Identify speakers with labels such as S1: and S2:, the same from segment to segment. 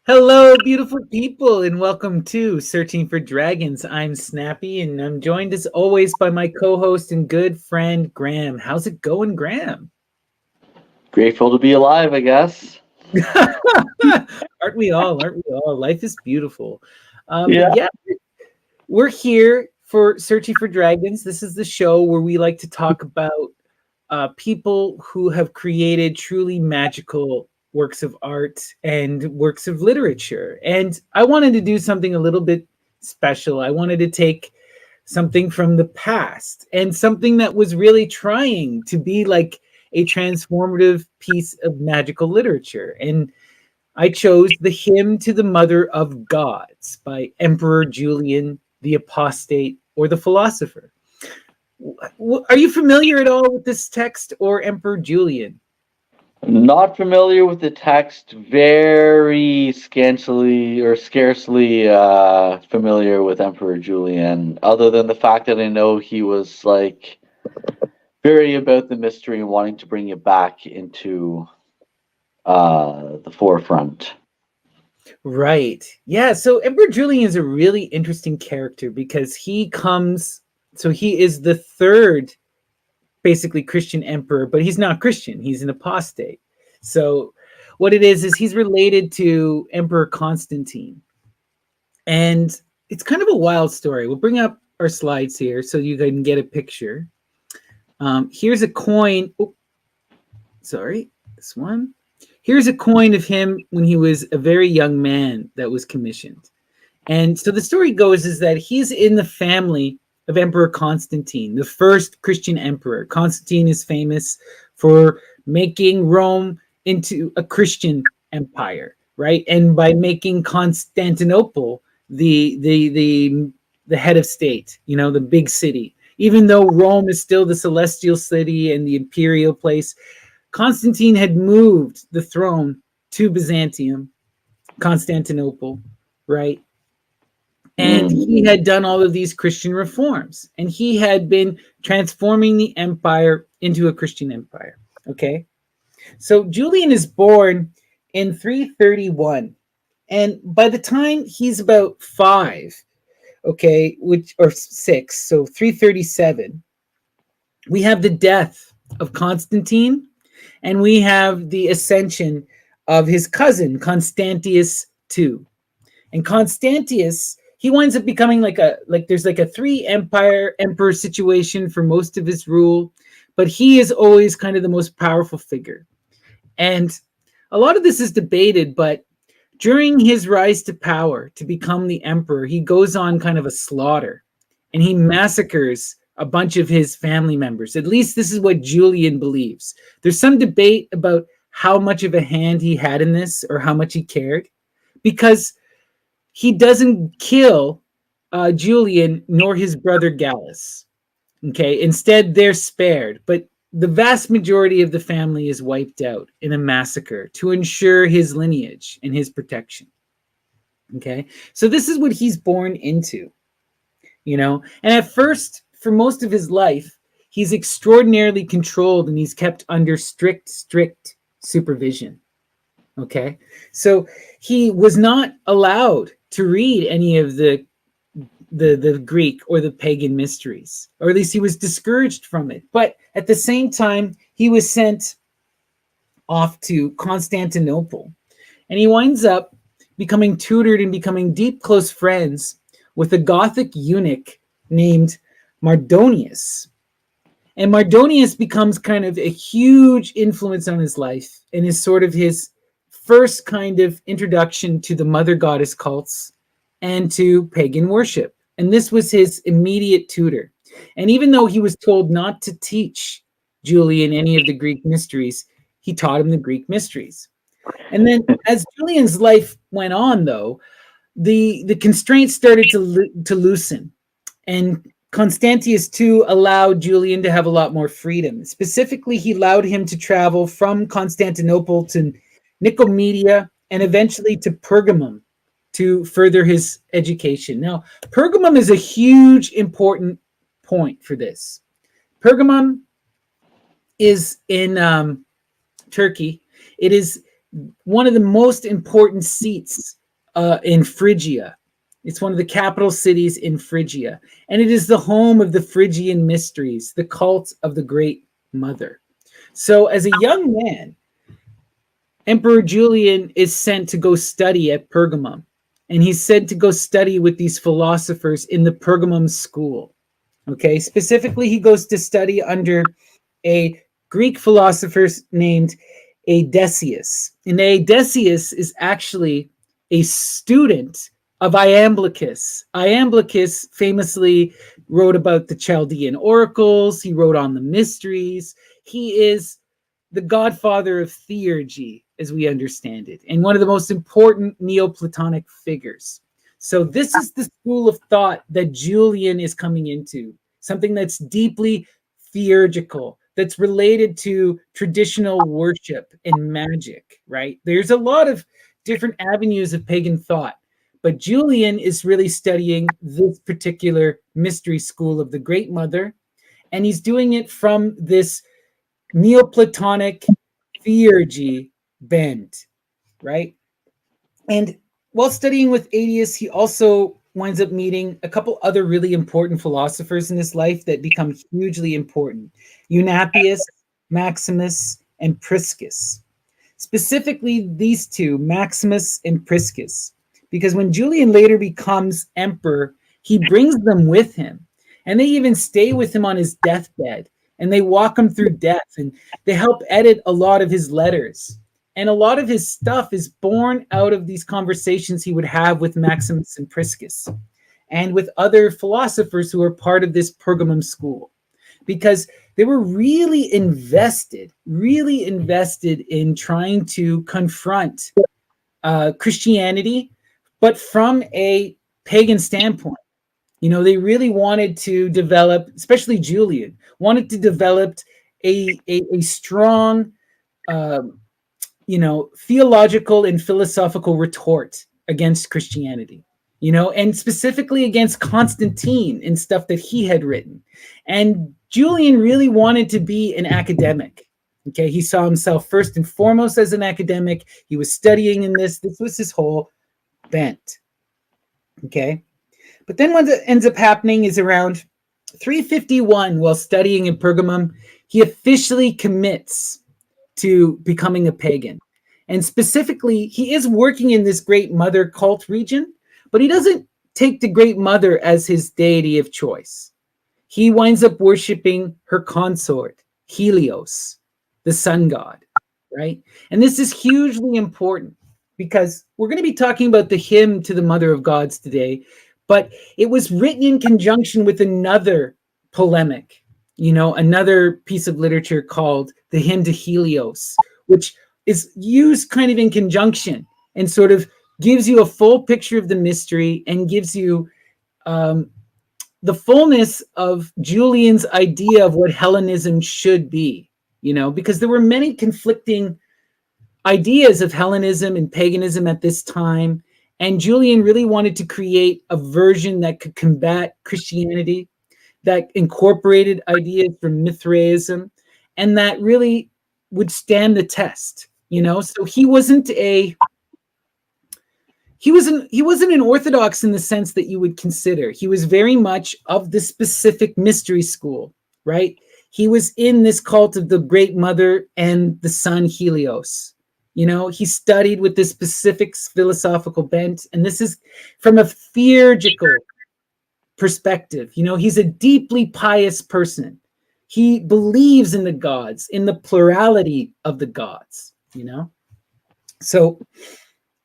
S1: Hello, beautiful people, and welcome to Searching for Dragons. I'm Snappy, and I'm joined as always by my co-host and good friend Graham. How's it going, Graham?
S2: Grateful to be alive, I guess.
S1: Aren't we all? Aren't we all? Life is beautiful. But
S2: Yeah.
S1: yeah, we're here for Searching for Dragons. This is the show where we like to talk about people who have created truly magical works of art and works of literature. And I wanted to do something a little bit special. I wanted to take something from the past and something that was really trying to be like a transformative piece of magical literature. And I chose The Hymn to the Mother of Gods by Emperor Julian the Apostate or the Philosopher. Are you familiar at all with this text or Emperor Julian?
S2: Not familiar with the text, very scantily or scarcely familiar with Emperor Julian, other than the fact that I know he was like very about the mystery and wanting to bring it back into the forefront.
S1: Right. Yeah. So Emperor Julian is a really interesting character because he is the third basically Christian emperor, but he's not Christian. He's an apostate. So what it is he's related to Emperor Constantine. And it's kind of a wild story. We'll bring up our slides here so you can get a picture. Here's a coin. Oh, sorry, this one. Here's a coin of him when he was a very young man that was commissioned. And so the story goes is that he's in the family of Emperor Constantine, the first Christian emperor. Constantine is famous for making Rome into a Christian empire, right? And by making Constantinople the head of state, the big city. Even though Rome is still the celestial city and the imperial place, Constantine had moved the throne to Byzantium, Constantinople, right? And he had done all of these Christian reforms, and he had been transforming the empire into a Christian empire. Okay. So Julian is born in 331. And by the time he's about 5, okay, which or 6, so 337, we have the death of Constantine and we have the ascension of his cousin Constantius II. And Constantius, he winds up becoming there's like a three emperor situation for most of his rule, but he is always kind of the most powerful figure. And a lot of this is debated, but during his rise to power to become the emperor, he goes on kind of a slaughter and he massacres a bunch of his family members. At least this is what Julian believes. There's some debate about how much of a hand he had in this or how much he cared, because he doesn't kill Julian nor his brother Gallus. Okay, instead they're spared, but the vast majority of the family is wiped out in a massacre to ensure his lineage and his protection. Okay, so this is what he's born into, and at first, for most of his life, he's extraordinarily controlled and he's kept under strict supervision. Okay, so he was not allowed to read any of the Greek or the pagan mysteries, or at least he was discouraged from it. But at the same time, he was sent off to Constantinople, and he winds up becoming tutored and becoming deep close friends with a Gothic eunuch named Mardonius. And Mardonius becomes kind of a huge influence on his life and is sort of his first kind of introduction to the mother goddess cults and to pagan worship. And this was his immediate tutor. And even though he was told not to teach Julian any of the Greek mysteries, he taught him the Greek mysteries. And then as Julian's life went on, though, the constraints started to loosen. And Constantius II allowed Julian to have a lot more freedom. Specifically, he allowed him to travel from Constantinople to Nicomedia and eventually to Pergamum to further his education. Now, Pergamum is a huge, important point for this. Pergamum is in Turkey. It is one of the most important seats in Phrygia. It's one of the capital cities in Phrygia, and it is the home of the Phrygian mysteries, the cult of the Great Mother. So, as a young man, Emperor Julian is sent to go study at Pergamum, and he's sent to go study with these philosophers in the Pergamum school. Okay, specifically, he goes to study under a Greek philosopher named Adesius. And Adesius is actually a student of Iamblichus. Iamblichus famously wrote about the Chaldean oracles, he wrote on the mysteries. He is the godfather of theurgy, as we understand it, and one of the most important Neoplatonic figures. So, this is the school of thought that Julian is coming into, something that's deeply theurgical, that's related to traditional worship and magic, right? There's a lot of different avenues of pagan thought, but Julian is really studying this particular mystery school of the Great Mother, and he's doing it from this Neoplatonic theurgy bend, right? And while studying with Attis, he also winds up meeting a couple other really important philosophers in his life that become hugely important: Eunapius, Maximus, and Priscus. Specifically, these two, Maximus and Priscus, because when Julian later becomes emperor, he brings them with him, and they even stay with him on his deathbed, and they walk him through death, and they help edit a lot of his letters. And a lot of his stuff is born out of these conversations he would have with Maximus and Priscus and with other philosophers who are part of this Pergamum school, because they were really invested in trying to confront Christianity, but from a pagan standpoint. You know, they really wanted to develop, especially Julian, wanted to develop a strong theological and philosophical retort against Christianity, and specifically against Constantine and stuff that he had written. And Julian really wanted to be an academic. Okay, he saw himself first and foremost as an academic. He was studying in this. This was his whole bent. Okay, but then what ends up happening is around 351, while studying in Pergamum, he officially commits to becoming a pagan. And specifically, he is working in this Great Mother cult region, but he doesn't take the Great Mother as his deity of choice. He winds up worshiping her consort, Helios, the sun god, right? And this is hugely important because we're going to be talking about the hymn to the Mother of Gods today, but it was written in conjunction with another polemic, another piece of literature called the Hymn to Helios, which is used kind of in conjunction and sort of gives you a full picture of the mystery and gives you the fullness of Julian's idea of what Hellenism should be, because there were many conflicting ideas of Hellenism and paganism at this time. And Julian really wanted to create a version that could combat Christianity, that incorporated ideas from Mithraism, and that really would stand the test. So he wasn't an orthodox in the sense that you would consider. He was very much of the specific mystery school, right? He was in this cult of the Great Mother and the sun Helios. He studied with this specific philosophical bent, and this is from a theurgical perspective. He's a deeply pious person. He believes in the gods, in the plurality of the gods, So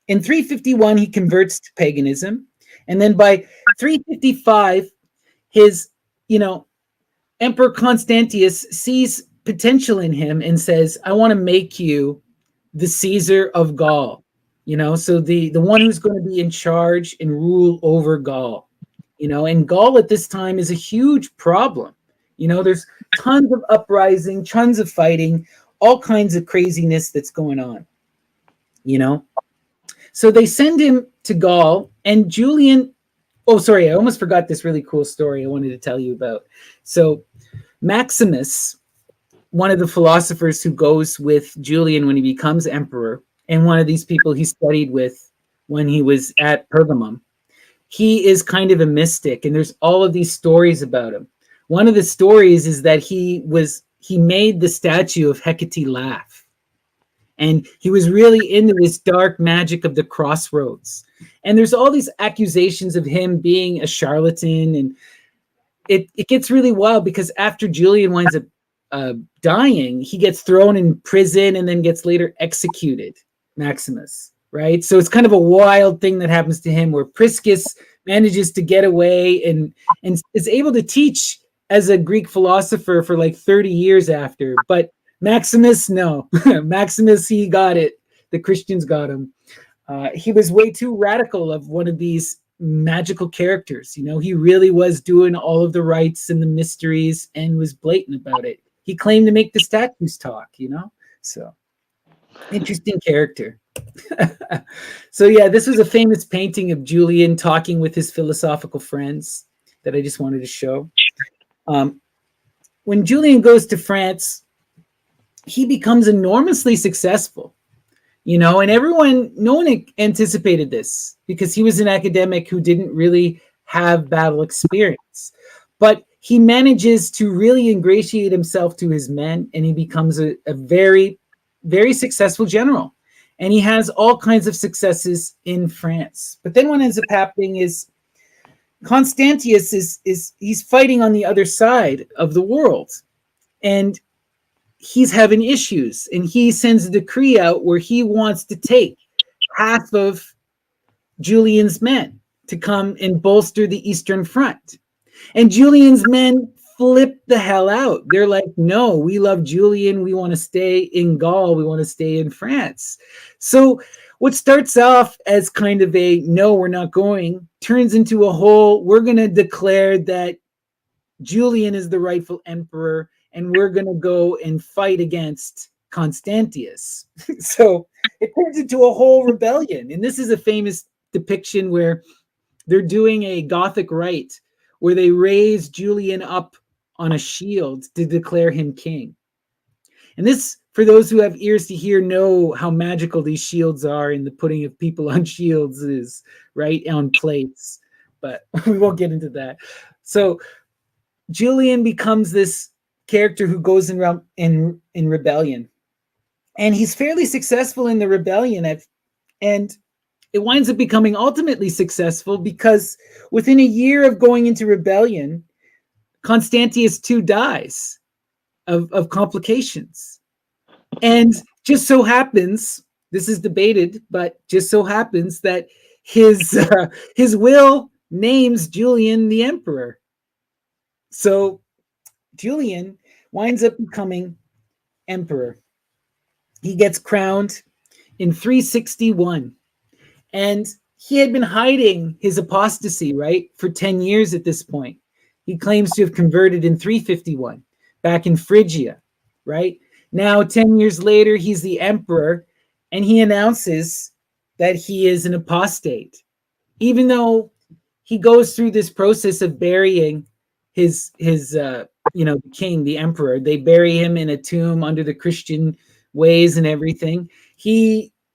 S1: in 351, he converts to paganism. And then by 355, his, Emperor Constantius sees potential in him and says, I want to make you the Caesar of Gaul, so the one who's going to be in charge and rule over Gaul, and Gaul at this time is a huge problem. There's tons of uprising, tons of fighting, all kinds of craziness that's going on, So they send him to Gaul, and Julian, I almost forgot this really cool story I wanted to tell you about. So Maximus, one of the philosophers who goes with Julian when he becomes emperor, and one of these people he studied with when he was at Pergamum. He is kind of a mystic, and there's all of these stories about him. One of the stories is that he made the statue of Hecate laugh, and he was really into this dark magic of the crossroads. And there's all these accusations of him being a charlatan, and it gets really wild because after Julian winds up dying, he gets thrown in prison and then gets later executed, Maximus, right? So it's kind of a wild thing that happens to him where Priscus manages to get away and is able to teach as a Greek philosopher for like 30 years after. But Maximus, no. Maximus, he got it. The Christians got him. He was way too radical of one of these magical characters. You know, he really was doing all of the rites and the mysteries and was blatant about it. He claimed to make the statues talk, you know? So, interesting character. So, yeah, this was a famous painting of Julian talking with his philosophical friends that I just wanted to show. When Julian goes to France, he becomes enormously successful, you know, and no one anticipated this because he was an academic who didn't really have battle experience. But he manages to really ingratiate himself to his men, and he becomes a very, very successful general. And he has all kinds of successes in France. But then what ends up happening is Constantius he's fighting on the other side of the world. And he's having issues, and he sends a decree out where he wants to take half of Julian's men to come and bolster the Eastern Front. And Julian's men flip the hell out. They're like, no, we love Julian. We want to stay in Gaul. We want to stay in France. So what starts off as kind of a, no, we're not going, turns into a whole, we're going to declare that Julian is the rightful emperor, and we're going to go and fight against Constantius. So it turns into a whole rebellion. And this is a famous depiction where they're doing a Gothic rite where they raise Julian up on a shield to declare him king. And this, for those who have ears to hear, know how magical these shields are, and the putting of people on shields is, right, on plates. But we won't get into that. So Julian becomes this character who goes in rebellion, and he's fairly successful in the rebellion, and it winds up becoming ultimately successful because within a year of going into rebellion, Constantius too dies of complications. And just so happens, this is debated, but just so happens that his will names Julian the emperor. So Julian winds up becoming emperor. He gets crowned in 361. And he had been hiding his apostasy, right, for 10 years at this point. He claims to have converted in 351, back in Phrygia, right? Now, 10 years later, he's the emperor, and he announces that he is an apostate, even though he goes through this process of burying his king, the emperor. They bury him in a tomb under the Christian ways and everything.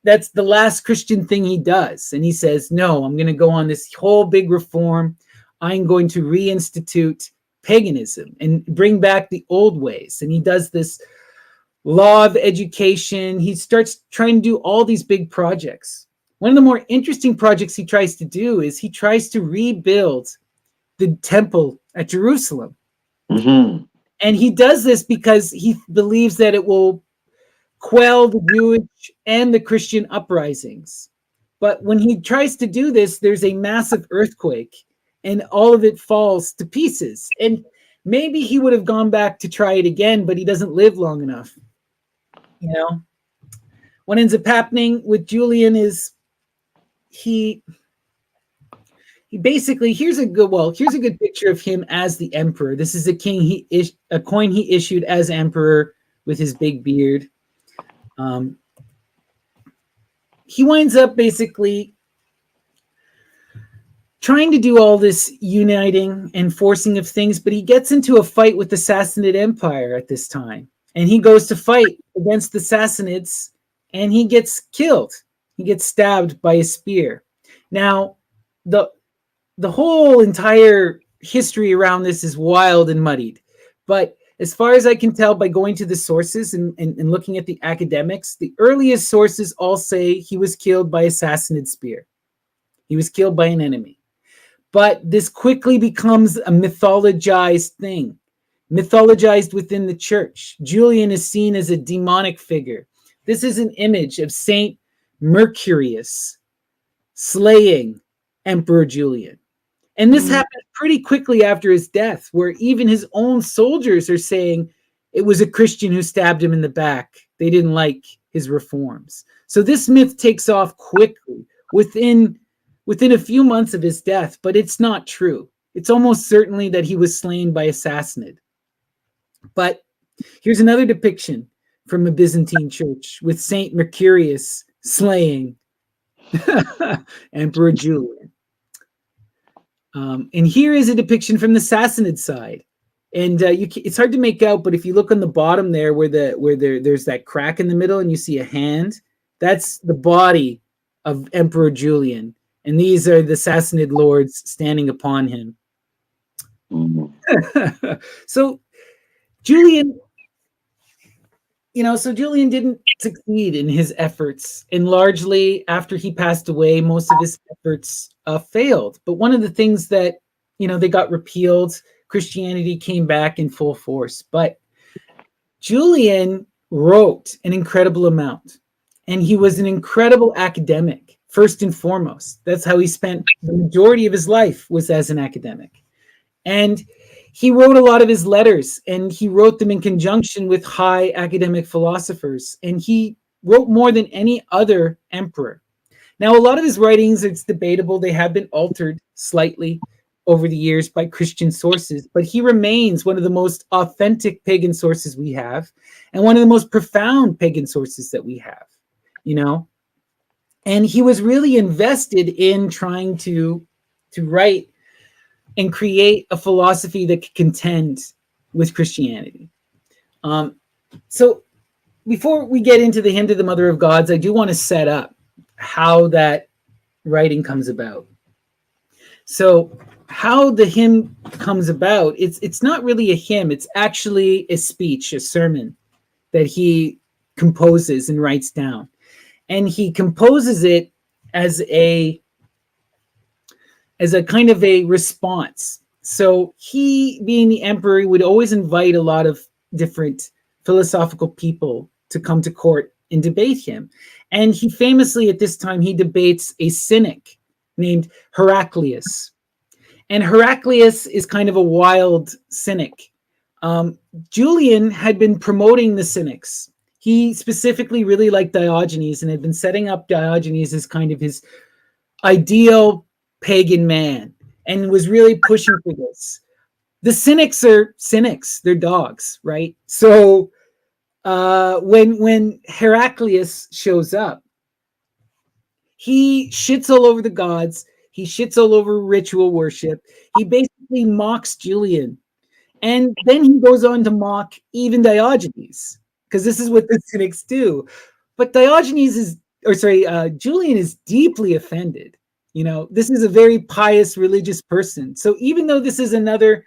S1: That's the last Christian thing he does. And he says, no, I'm going to go on this whole big reform. I'm going to reinstitute paganism and bring back the old ways. And he does this law of education. He starts trying to do all these big projects. One of the more interesting projects he tries to do is he tries to rebuild the temple at Jerusalem.
S2: Mm-hmm.
S1: And he does this because he believes that it will quell the Jewish and the Christian uprisings. But when he tries to do this, there's a massive earthquake and all of it falls to pieces. And maybe he would have gone back to try it again, but he doesn't live long enough. You know, what ends up happening with Julian is he basically, here's a good picture of him as the emperor. This is a coin he issued as emperor with his big beard. He winds up basically trying to do all this uniting and forcing of things, but he gets into a fight with the Sassanid Empire at this time. And he goes to fight against the Sassanids, and he gets killed. He gets stabbed by a spear. Now, the whole entire history around this is wild and muddied. But as far as I can tell by going to the sources and looking at the academics, the earliest sources all say he was killed by a Sassanid spear. He was killed by an enemy. But this quickly becomes a mythologized thing, mythologized within the church. Julian is seen as a demonic figure. This is an image of Saint Mercurius slaying Emperor Julian. And this happened pretty quickly after his death, where even his own soldiers are saying it was a Christian who stabbed him in the back. They didn't like his reforms. So this myth takes off quickly within a few months of his death, but it's not true. It's almost certainly that he was slain by a Sassanid. But here's another depiction from a Byzantine church with Saint Mercurius slaying Emperor Julian. And here is a depiction from the Sassanid side. And it's hard to make out, but if you look on the bottom there where there's that crack in the middle and you see a hand, that's the body of Emperor Julian. And these are the Sassanid lords standing upon him. So Julian didn't succeed in his efforts. And largely after he passed away, most of his efforts failed. But one of the things that, they got repealed, Christianity came back in full force. But Julian wrote an incredible amount. And he was an incredible academic, first and foremost. That's how he spent the majority of his life, was as an academic. And he wrote a lot of his letters, and he wrote them in conjunction with high academic philosophers. And he wrote more than any other emperor. Now, a lot of his writings, it's debatable. They have been altered slightly over the years by Christian sources, but he remains one of the most authentic pagan sources we have, and one of the most profound pagan sources that we have, And he was really invested in trying to write and create a philosophy that could contend with Christianity. So before we get into the hymn to the Mother of Gods, I do want to set up how that writing comes about. So how the hymn comes about, it's not really a hymn, it's actually a speech, a sermon that he composes and writes down. And he composes it as a kind of a response. So he, being the emperor, would always invite a lot of different philosophical people to come to court and debate him. And he famously, at this time, he debates a cynic named Heraclius. And Heraclius is kind of a wild cynic. Julian had been promoting the cynics. He specifically really liked Diogenes and had been setting up Diogenes as kind of his ideal pagan man, and was really pushing for this. The cynics are cynics, they're dogs, right? So when Heraclius shows up, he shits all over the gods, he shits all over ritual worship, he basically mocks Julian, and then he goes on to mock even Diogenes, because this is what the cynics do. But Julian is deeply offended. This is a very pious religious person. So even though this is another,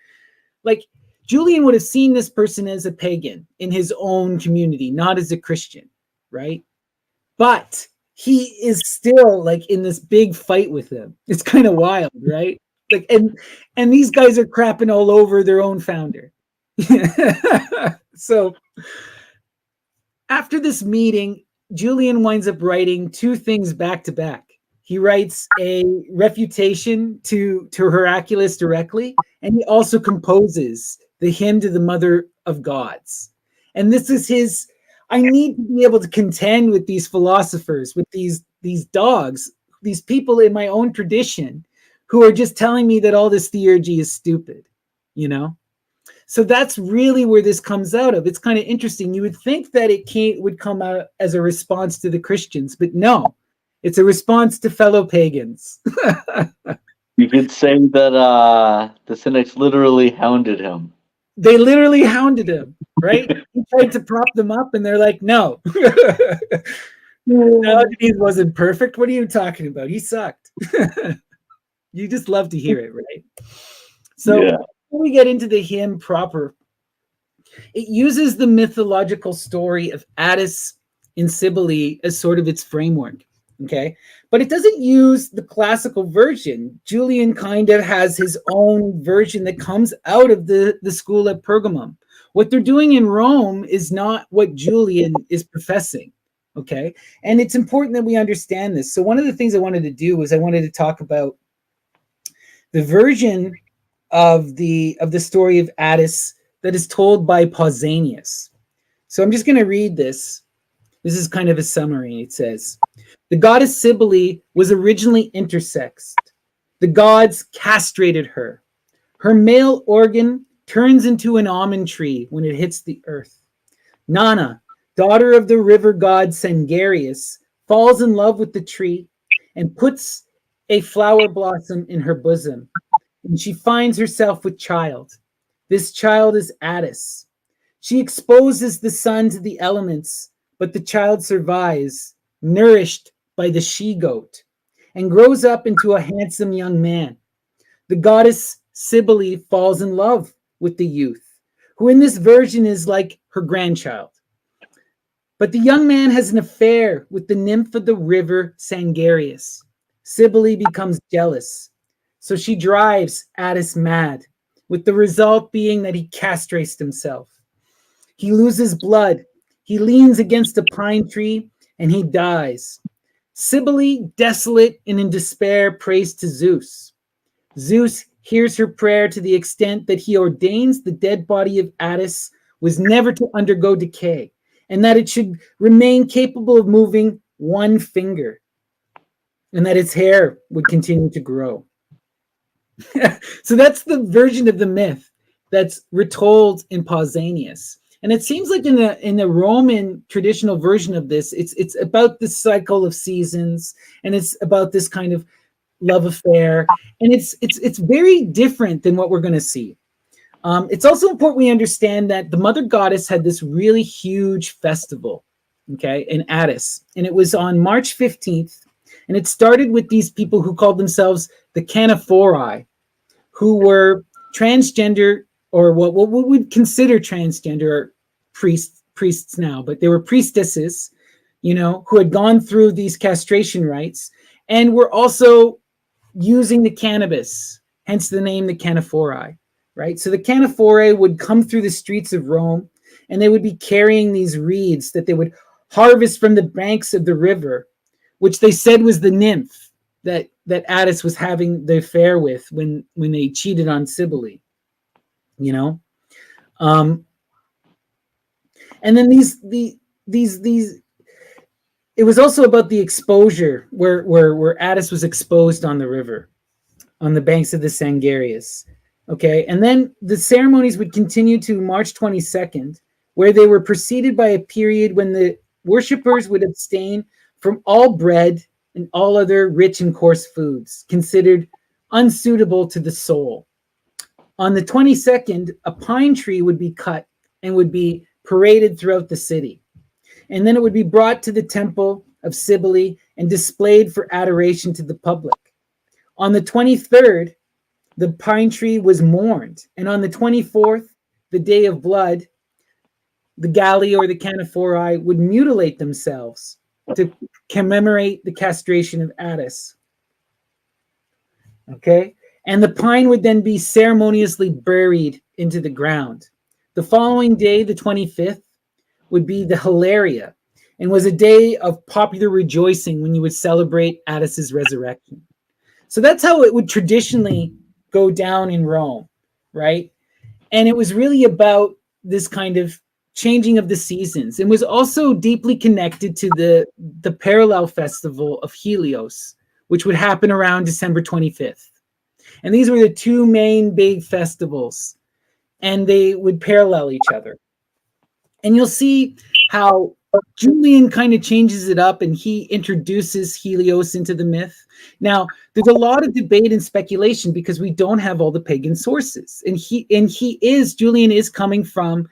S1: Julian would have seen this person as a pagan in his own community, not as a Christian, right? But he is still in this big fight with him. It's kind of wild, right? And these guys are crapping all over their own founder. So after this meeting, Julian winds up writing two things back to back. He writes a refutation to Heraclius directly, and he also composes the hymn to the Mother of Gods. And this is his, I need to be able to contend with these philosophers, with these dogs, these people in my own tradition who are just telling me that all this theurgy is stupid, So that's really where this comes out of. It's kind of interesting. You would think that would come out as a response to the Christians, but no. It's a response to fellow pagans.
S2: You could say that the cynics literally hounded him.
S1: They literally hounded him, right? He tried to prop them up, and they're like, no. Diogenes wasn't perfect. What are you talking about? He sucked. You just love to hear it, right? So
S2: Yeah.
S1: before we get into the hymn proper, it uses the mythological story of Attis in Cybele as sort of its framework. Okay. But it doesn't use the classical version. Julian kind of has his own version that comes out of the school at Pergamum. What they're doing in Rome is not what Julian is professing. Okay. And it's important that we understand this. So, one of the things I wanted to do was I wanted to talk about the version of the story of Attis that is told by Pausanias. So I'm just going to read this. This is kind of a summary. It says, the goddess Cybele was originally intersexed. The gods castrated her. Her male organ turns into an almond tree when it hits the earth. Nana, daughter of the river god Sangarius, falls in love with the tree and puts a flower blossom in her bosom, and she finds herself with child. This child is Attis. She exposes the sun to the elements, but the child survives, nourished by the she-goat, and grows up into a handsome young man. The goddess Cybele falls in love with the youth, who in this version is like her grandchild. But the young man has an affair with the nymph of the river Sangarius. Cybele becomes jealous, so she drives Attis mad, with the result being that he castrates himself. He loses blood, he leans against a pine tree, and he dies. Cybele, desolate and in despair, prays to Zeus. Zeus hears her prayer to the extent that he ordains the dead body of Attis was never to undergo decay, and that it should remain capable of moving one finger, and that its hair would continue to grow. So that's the version of the myth that's retold in Pausanias. And it seems like in the Roman traditional version of this, it's about this cycle of seasons, and it's about this kind of love affair, and it's very different than what we're going to see. It's also important we understand that the mother goddess had this really huge festival, okay, in Attis, and it was on March 15th, and it started with these people who called themselves the Canaphori, who were transgender, or what we'd consider transgender priests now, but they were priestesses, who had gone through these castration rites and were also using the cannabis, hence the name the Canaphori, right? So the Canaphori would come through the streets of Rome, and they would be carrying these reeds that they would harvest from the banks of the river, which they said was the nymph that Attis was having the affair with when they cheated on Cybele, and then these it was also about the exposure where Attis was exposed on the river, on the banks of the Sangarius. Okay, and then the ceremonies would continue to March 22nd, where they were preceded by a period when the worshippers would abstain from all bread and all other rich and coarse foods considered unsuitable to the soul. On the 22nd, a pine tree would be cut and would be paraded throughout the city. And then it would be brought to the temple of Cybele and displayed for adoration to the public. On the 23rd, the pine tree was mourned. And on the 24th, the day of blood, the Galli or the Canaphori would mutilate themselves to commemorate the castration of Attis. Okay? And the pine would then be ceremoniously buried into the ground. The following day, the 25th, would be the Hilaria, and was a day of popular rejoicing when you would celebrate Attis's resurrection. So that's how it would traditionally go down in Rome, right? And it was really about this kind of changing of the seasons. It was also deeply connected to the parallel festival of Helios, which would happen around December 25th. And these were the two main big festivals, and they would parallel each other. And you'll see how Julian kind of changes it up, and he introduces Helios into the myth. Now, there's a lot of debate and speculation because we don't have all the pagan sources. And Julian is coming from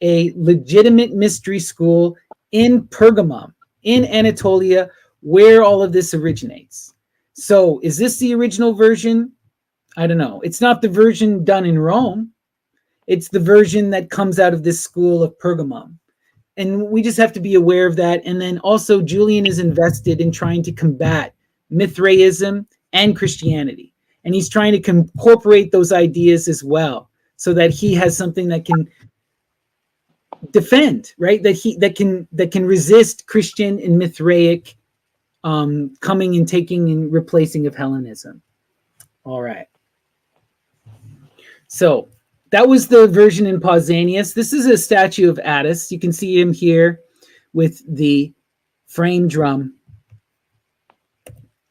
S1: a legitimate mystery school in Pergamum. in Anatolia, where all of this originates. So is this the original version? I don't know. It's not the version done in Rome. It's the version that comes out of this school of Pergamum. And we just have to be aware of that. And then also, Julian is invested in trying to combat Mithraism and Christianity. And he's trying to incorporate those ideas as well, so that he has something that can defend, right? That can resist Christian and Mithraic coming and taking and replacing of Hellenism. All right. So that was the version in Pausanias. This is a statue of Attis. You can see him here with the frame drum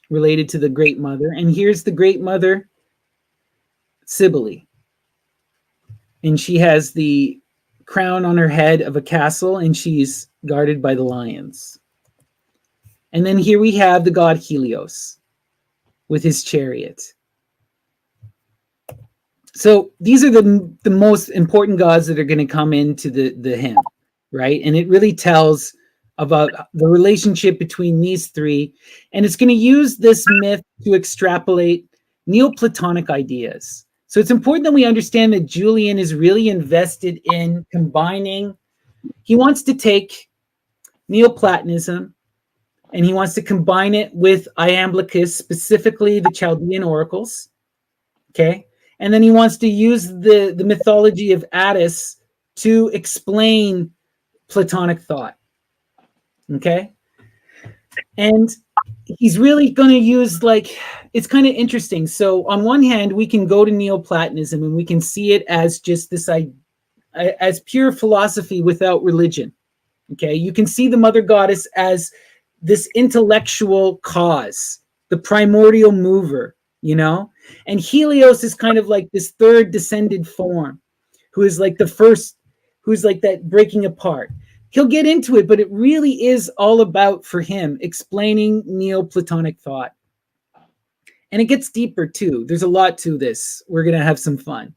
S1: related to the Great Mother. And here's the Great Mother, Cybele. And she has the crown on her head of a castle, and she's guarded by the lions. And then here we have the god Helios with his chariot. So these are the most important gods that are going to come into the hymn, right? And it really tells about the relationship between these three. And it's going to use this myth to extrapolate Neoplatonic ideas. So it's important that we understand that Julian is really invested in combining. He wants to take Neoplatonism and he wants to combine it with Iamblichus, specifically the Chaldean oracles. Okay. And then he wants to use the mythology of Attis to explain Platonic thought. Okay. And he's really going to use, like, it's kind of interesting. So on one hand, we can go to Neoplatonism and we can see it as just this, as pure philosophy without religion. Okay. You can see the mother goddess as this intellectual cause, the primordial mover, you know? And Helios is kind of like this third descended form who is like the first, who's like that breaking apart. He'll get into it, but it really is all about, for him, explaining Neoplatonic thought. And it gets deeper too. There's a lot to this. We're going to have some fun.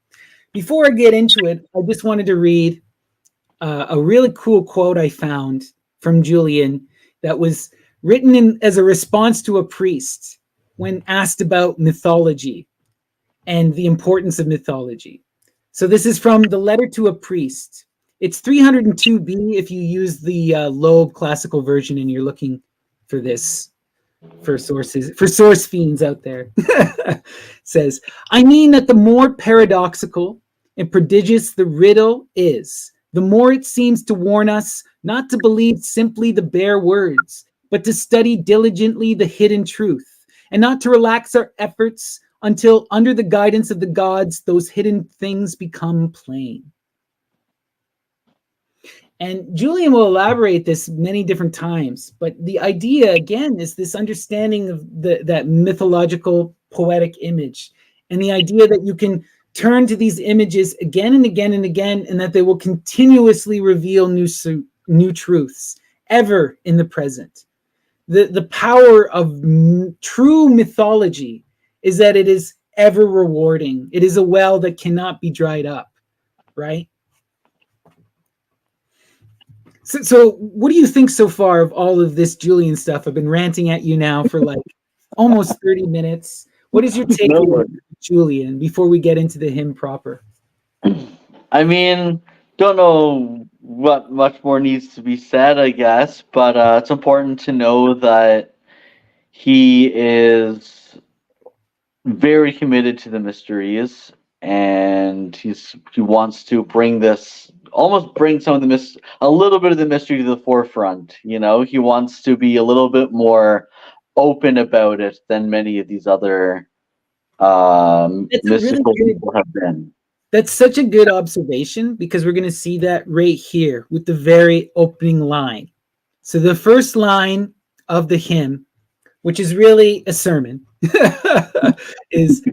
S1: Before I get into it, I just wanted to read a really cool quote I found from Julian that was written as a response to a priest when asked about mythology and the importance of mythology. So this is from the letter to a priest. It's 302b if you use the Loeb classical version and you're looking for this, for sources, for source fiends out there. It says, I mean that the more paradoxical and prodigious the riddle is, the more it seems to warn us not to believe simply the bare words, but to study diligently the hidden truth, and not to relax our efforts until, under the guidance of the gods, those hidden things become plain. And Julian will elaborate this many different times, but the idea, again, is this understanding of that mythological poetic image, and the idea that you can turn to these images again and again and again, and that they will continuously reveal new truths, ever in the present. The power of true mythology is that it is ever rewarding. It is a well that cannot be dried up, right? So what do you think so far of all of this Julian stuff? I've been ranting at you now for like almost 30 minutes. What is your take on Julian before we get into the hymn proper?
S2: I mean, don't know what much more needs to be said, I guess, but it's important to know that he is very committed to the mysteries, and he wants to almost bring some of a little bit of the mystery to the forefront. You know, he wants to be a little bit more open about it than many of these other mystical people have been.
S1: That's such a good observation, because we're going to see that right here with the very opening line. So the first line of the hymn, which is really a sermon, is,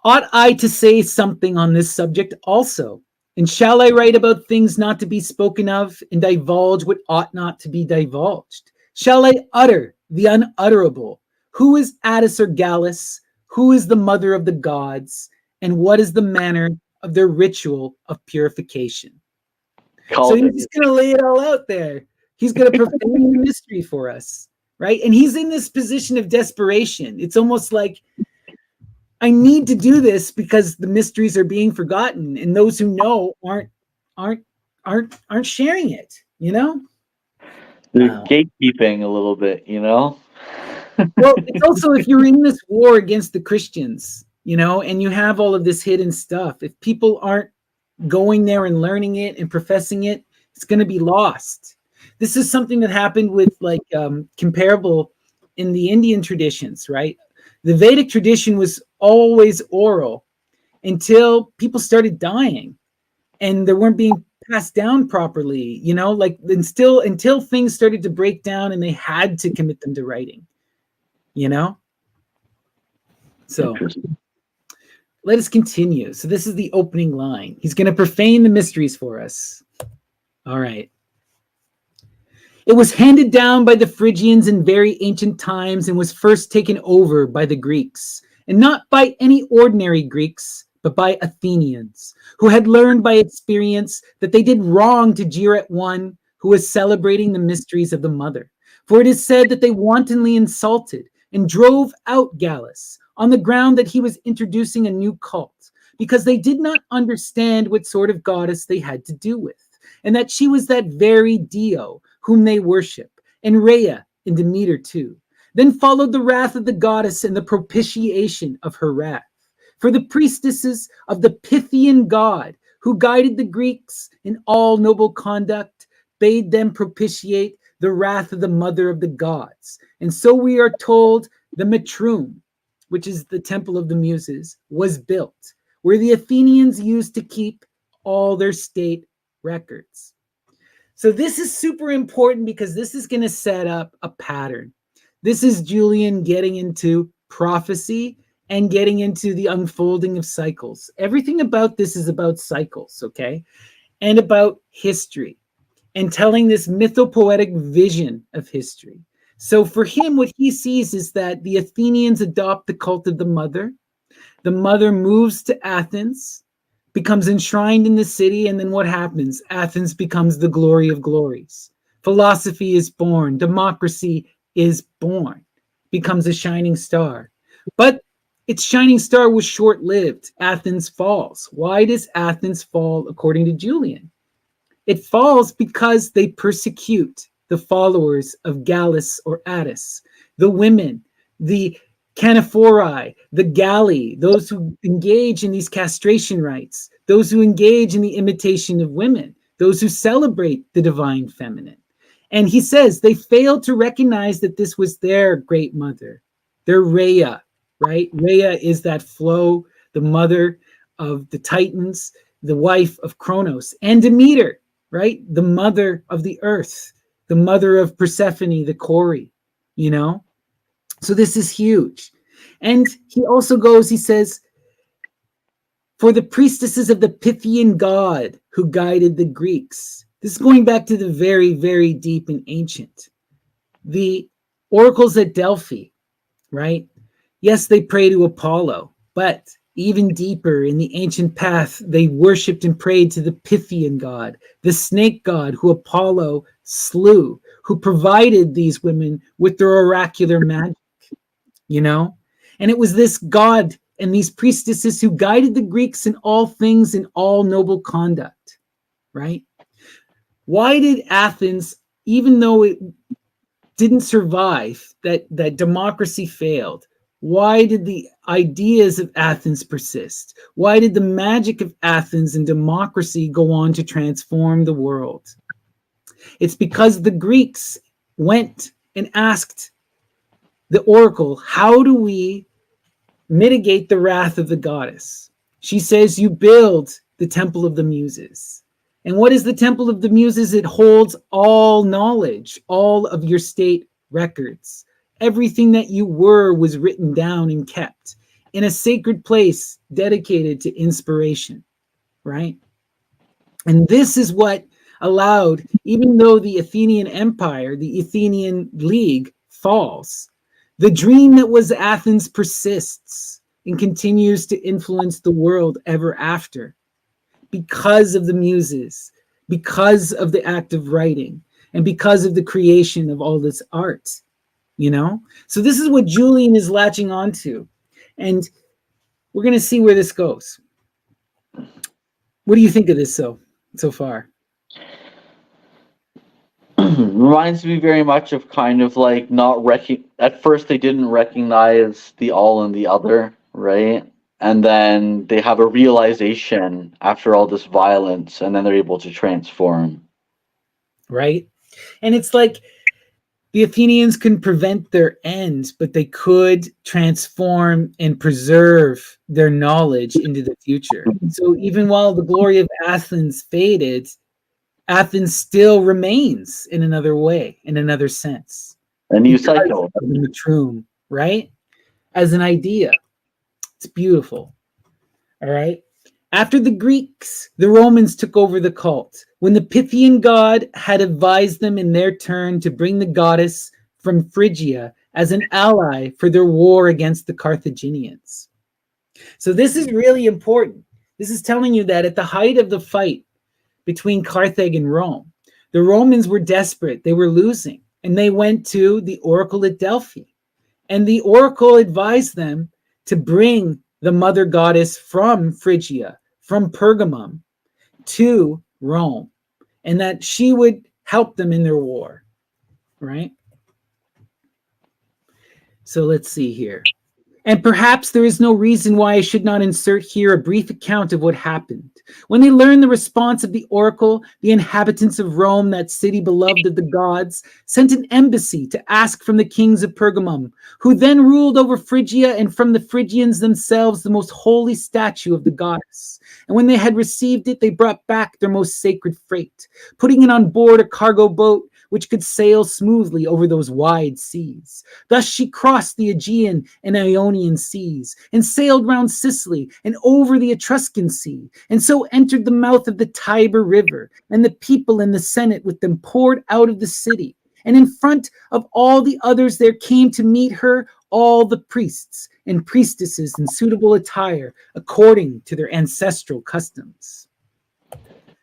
S1: ought I to say something on this subject also? And shall I write about things not to be spoken of, and divulge what ought not to be divulged? Shall I utter the unutterable? Who is Attis or Gallus? Who is the mother of the gods? And what is the manner of their ritual of purification? So he's just going to lay it all out there. He's going to perform the mystery for us, right? And he's in this position of desperation. It's almost like, I need to do this because the mysteries are being forgotten, and those who know aren't sharing it. You know,
S2: They're
S1: wow.
S2: gatekeeping a little bit, you know?
S1: Well, it's also if you're in this war against the Christians, you know, and you have all of this hidden stuff. If people aren't going there and learning it and professing it, it's going to be lost. This is something that happened with like comparable in the Indian traditions, right? The Vedic tradition was always oral until people started dying and they weren't being passed down properly, you know, like until things started to break down and they had to commit them to writing, you know? So
S2: Interesting.
S1: let us continue. So this is the opening line. He's going to profane the mysteries for us. All right. It was handed down by the Phrygians in very ancient times and was first taken over by the Greeks, and not by any ordinary Greeks, but by Athenians, who had learned by experience that they did wrong to jeer at one who was celebrating the mysteries of the mother. For it is said that they wantonly insulted and drove out Gallus on the ground that he was introducing a new cult, because they did not understand what sort of goddess they had to do with, and that she was that very Dio whom they worship, and Rhea and Demeter too. Then followed the wrath of the goddess and the propitiation of her wrath. For the priestesses of the Pythian god, who guided the Greeks in all noble conduct, bade them propitiate the wrath of the mother of the gods. And so we are told the Metrum, which is the temple of the Muses, was built, where the Athenians used to keep all their state records. So this is super important because this is going to set up a pattern. This is Julian getting into prophecy and getting into the unfolding of cycles. Everything about this is about cycles, okay? And about history and telling this mythopoetic vision of history. So for him, what he sees is that the Athenians adopt the cult of the mother moves to Athens, becomes enshrined in the city, and then what happens? Athens becomes the glory of glories. Philosophy is born, democracy is born, becomes a shining star. But its shining star was short-lived. Athens falls. Why does Athens fall according to Julian? It falls because they persecute the followers of Gallus or Attis, the women, the Canaphori, the Galli, those who engage in these castration rites, those who engage in the imitation of women, those who celebrate the divine feminine. And he says they failed to recognize that this was their great mother, their Rhea, right? Rhea is that flow, the mother of the Titans, the wife of Kronos, and Demeter, right? The mother of the earth, the mother of Persephone, the Kori, you know? So this is huge. And he also goes, he says, for the priestesses of the Pythian god who guided the Greeks. This is going back to the very, very deep and ancient. The oracles at Delphi, right? Yes, they pray to Apollo, but even deeper in the ancient path, they worshipped and prayed to the Pythian god, the snake god who Apollo slew, who provided these women with their oracular magic, you know? And it was this god and these priestesses who guided the Greeks in all things, in all noble conduct, right? Why did Athens, even though it didn't survive, that democracy failed, why did the ideas of Athens persist? Why did the magic of Athens and democracy go on to transform the world? It's because the Greeks went and asked the oracle, how do we mitigate the wrath of the goddess? She says, you build the temple of the Muses. And what is the temple of the Muses? It holds all knowledge, all of your state records. Everything that you were was written down and kept in a sacred place dedicated to inspiration, right? And this is what allowed, even though the Athenian Empire, the Athenian League falls, the dream that was Athens persists and continues to influence the world ever after because of the Muses, because of the act of writing, and because of the creation of all this art, you know? So this is what Julian is latching onto. And we're going to see where this goes. What do you think of this so far?
S2: Reminds me very much of kind of like not at first they didn't recognize the all and the other, right? And then they have a realization after all this violence, and then they're able to transform.
S1: Right? And it's like the Athenians couldn't prevent their end, but they could transform and preserve their knowledge into the future. So even while the glory of Athens faded, Athens still remains in another way, in another sense.
S2: A new
S1: Because
S2: cycle.
S1: of the Matrum, right? As an idea. It's beautiful. All right. After the Greeks, the Romans took over the cult. When the Pythian god had advised them in their turn to bring the goddess from Phrygia as an ally for their war against the Carthaginians. So this is really important. This is telling you that at the height of the fight between Carthage and Rome, the Romans were desperate. They were losing. And they went to the oracle at Delphi. And the oracle advised them to bring the mother goddess from Phrygia, from Pergamum, to Rome, and that she would help them in their war, right? So let's see here. And perhaps there is no reason why I should not insert here a brief account of what happened. When they learned the response of the oracle, the inhabitants of Rome, that city beloved of the gods, sent an embassy to ask from the kings of Pergamum, who then ruled over Phrygia, and from the Phrygians themselves the most holy statue of the goddess. And when they had received it, they brought back their most sacred freight, putting it on board a cargo boat which could sail smoothly over those wide seas. Thus she crossed the Aegean and Ionian seas, and sailed round Sicily and over the Etruscan sea, and so entered the mouth of the Tiber River, and the people and the Senate with them poured out of the city. And in front of all the others there came to meet her all the priests and priestesses in suitable attire, according to their ancestral customs.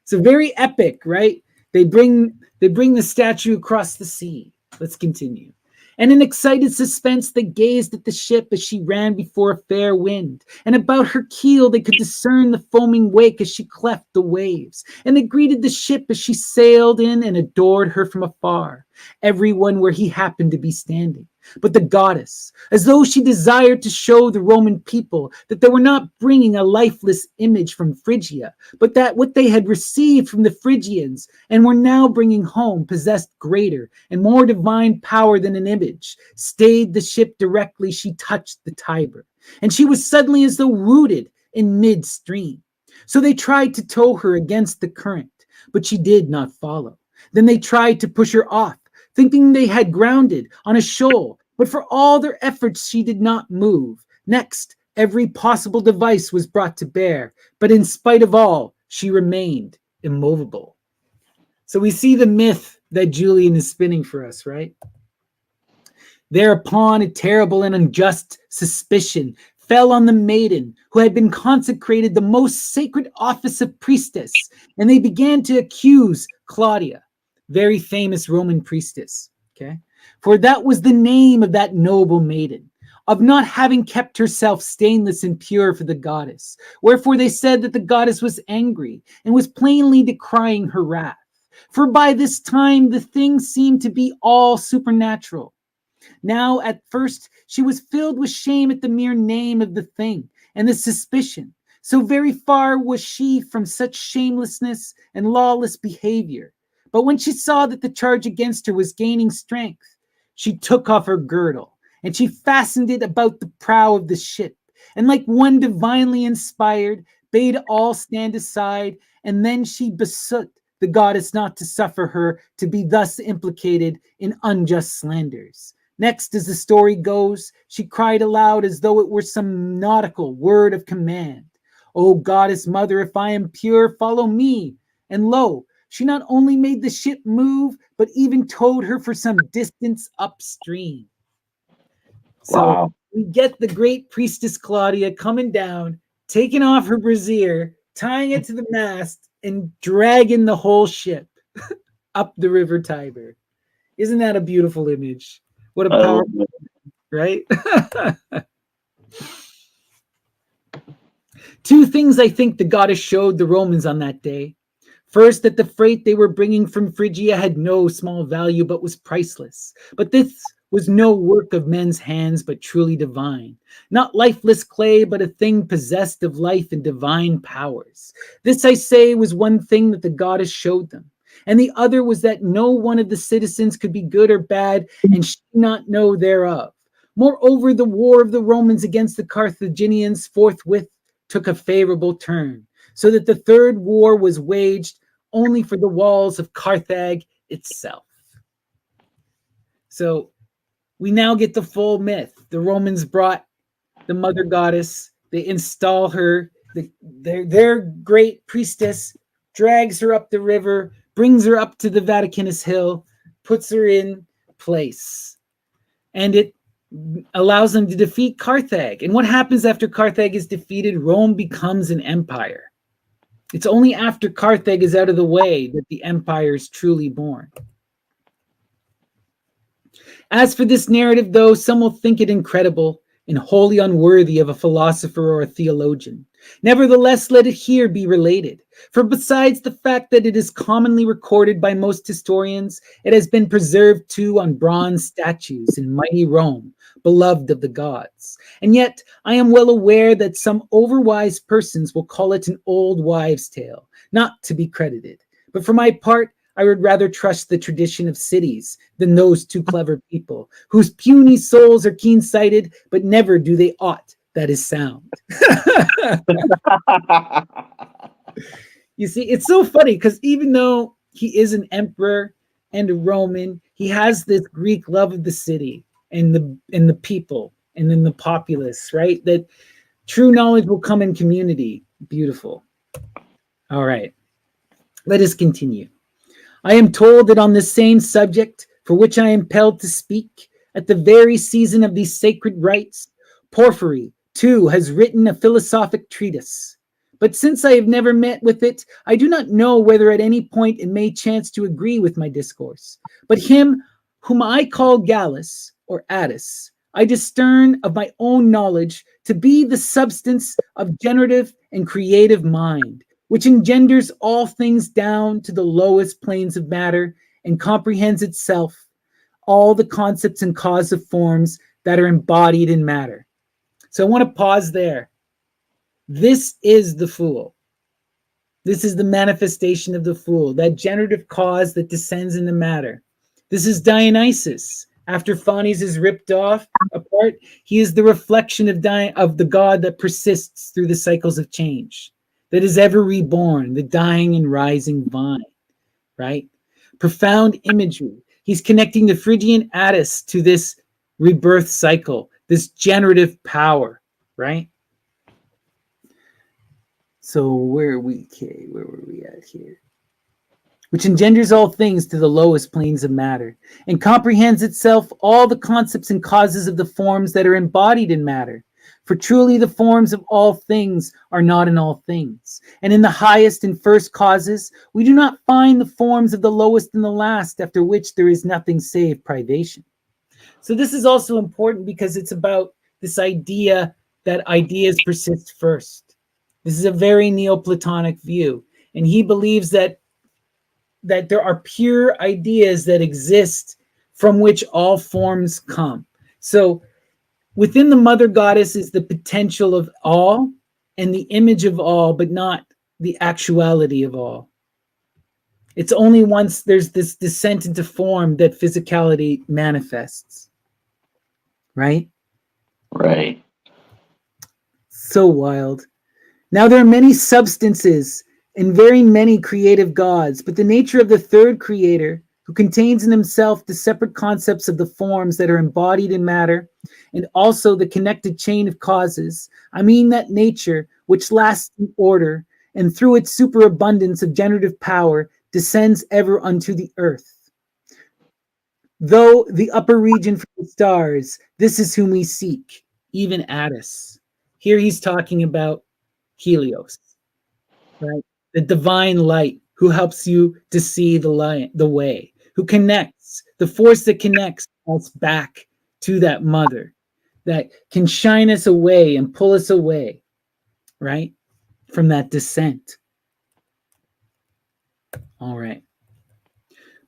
S1: So very epic, right? They bring the statue across the sea. Let's continue. And in excited suspense, they gazed at the ship as she ran before a fair wind. And about her keel, they could discern the foaming wake as she cleft the waves. And they greeted the ship as she sailed in and adored her from afar, everyone where he happened to be standing. But the goddess, as though she desired to show the Roman people that they were not bringing a lifeless image from Phrygia, but that what they had received from the Phrygians and were now bringing home possessed greater and more divine power than an image, stayed the ship directly she touched the Tiber. And she was suddenly as though rooted in midstream. So they tried to tow her against the current, but she did not follow. Then they tried to push her off, thinking they had grounded on a shoal, but for all their efforts she did not move. Next, every possible device was brought to bear, but in spite of all, she remained immovable. So we see the myth that Julian is spinning for us, right? Thereupon a terrible and unjust suspicion fell on the maiden who had been consecrated the most sacred office of priestess, and they began to accuse Claudia, very famous Roman priestess, okay? For that was the name of that noble maiden, of not having kept herself stainless and pure for the goddess. Wherefore they said that the goddess was angry and was plainly decrying her wrath. For by this time the thing seemed to be all supernatural. Now at first she was filled with shame at the mere name of the thing and the suspicion. So very far was she from such shamelessness and lawless behavior. But when she saw that the charge against her was gaining strength, she took off her girdle, and she fastened it about the prow of the ship, and like one divinely inspired, bade all stand aside, and then she besought the goddess not to suffer her to be thus implicated in unjust slanders. Next, as the story goes, she cried aloud as though it were some nautical word of command. O goddess mother, if I am pure, follow me. And lo, she not only made the ship move, but even towed her for some distance upstream. So we get the great priestess Claudia coming down, taking off her brassiere, tying it to the mast, and dragging the whole ship. up the river Tiber. Isn't that a beautiful image? What a
S2: I love
S1: powerful,
S2: it.
S1: right? Two things I think the goddess showed the Romans on that day. First, that the freight they were bringing from Phrygia had no small value but was priceless. But this was no work of men's hands but truly divine. Not lifeless clay, but a thing possessed of life and divine powers. This, I say, was one thing that the goddess showed them. And the other was that no one of the citizens could be good or bad and she not know thereof. Moreover, the war of the Romans against the Carthaginians forthwith took a favorable turn, so that the third war was waged only for the walls of Carthage itself. So we now get the full myth. The Romans brought the mother goddess, they install her, their great priestess drags her up the river, brings her up to the Vaticanus Hill, puts her in place. And it allows them to defeat Carthage. And what happens after Carthage is defeated? Rome becomes an empire. It's only after Carthage is out of the way that the empire is truly born. As for this narrative, though, some will think it incredible and wholly unworthy of a philosopher or a theologian. Nevertheless, let it here be related. For besides the fact that it is commonly recorded by most historians, it has been preserved too on bronze statues in mighty Rome, beloved of the gods. And yet I am well aware that some overwise persons will call it an old wives' tale, not to be credited. But for my part, I would rather trust the tradition of cities than those two clever people, whose puny souls are keen-sighted, but never do they aught that is sound. You see, it's so funny because even though he is an emperor and a Roman, he has this Greek love of the city and the people and then the populace, right? That true knowledge will come in community. Beautiful. All right, let us continue. I am told that on this same subject, for which I am impelled to speak, at the very season of these sacred rites, Porphyry, too, has written a philosophic treatise. But since I have never met with it, I do not know whether at any point it may chance to agree with my discourse. But him whom I call Gallus, or Attis, I discern of my own knowledge to be the substance of generative and creative mind, which engenders all things down to the lowest planes of matter and comprehends itself all the concepts and cause of forms that are embodied in matter. So I want to pause there. This is the fool. This is the manifestation of the fool, that generative cause that descends into matter. This is Dionysus. After Phanes is ripped off apart, he is the reflection of the God that persists through the cycles of change, that is ever reborn, the dying and rising vine, right? Profound imagery. He's connecting the Phrygian Attis to this rebirth cycle, this generative power, right? So where were we at here? Which engenders all things to the lowest planes of matter, and comprehends itself all the concepts and causes of the forms that are embodied in matter. For truly the forms of all things are not in all things. And in the highest and first causes, we do not find the forms of the lowest and the last, after which there is nothing save privation. So this is also important because it's about this idea that ideas persist first. This is a very Neoplatonic view. And he believes that there are pure ideas that exist from which all forms come. So within the mother goddess is the potential of all and the image of all, but not the actuality of all. It's only once there's this descent into form that physicality manifests. Right?
S2: Right.
S1: So wild. Now there are many substances and very many creative gods, but the nature of the third creator, who contains in himself the separate concepts of the forms that are embodied in matter, and also the connected chain of causes, I mean that nature which lasts in order, and through its superabundance of generative power descends ever unto the earth. Though the upper region from the stars, this is whom we seek, even Attis. Here he's talking about Helios, right? The divine light, who helps you to see the way, who connects, the force that connects us back to that mother, that can shine us away and pull us away, right, from that descent. All right.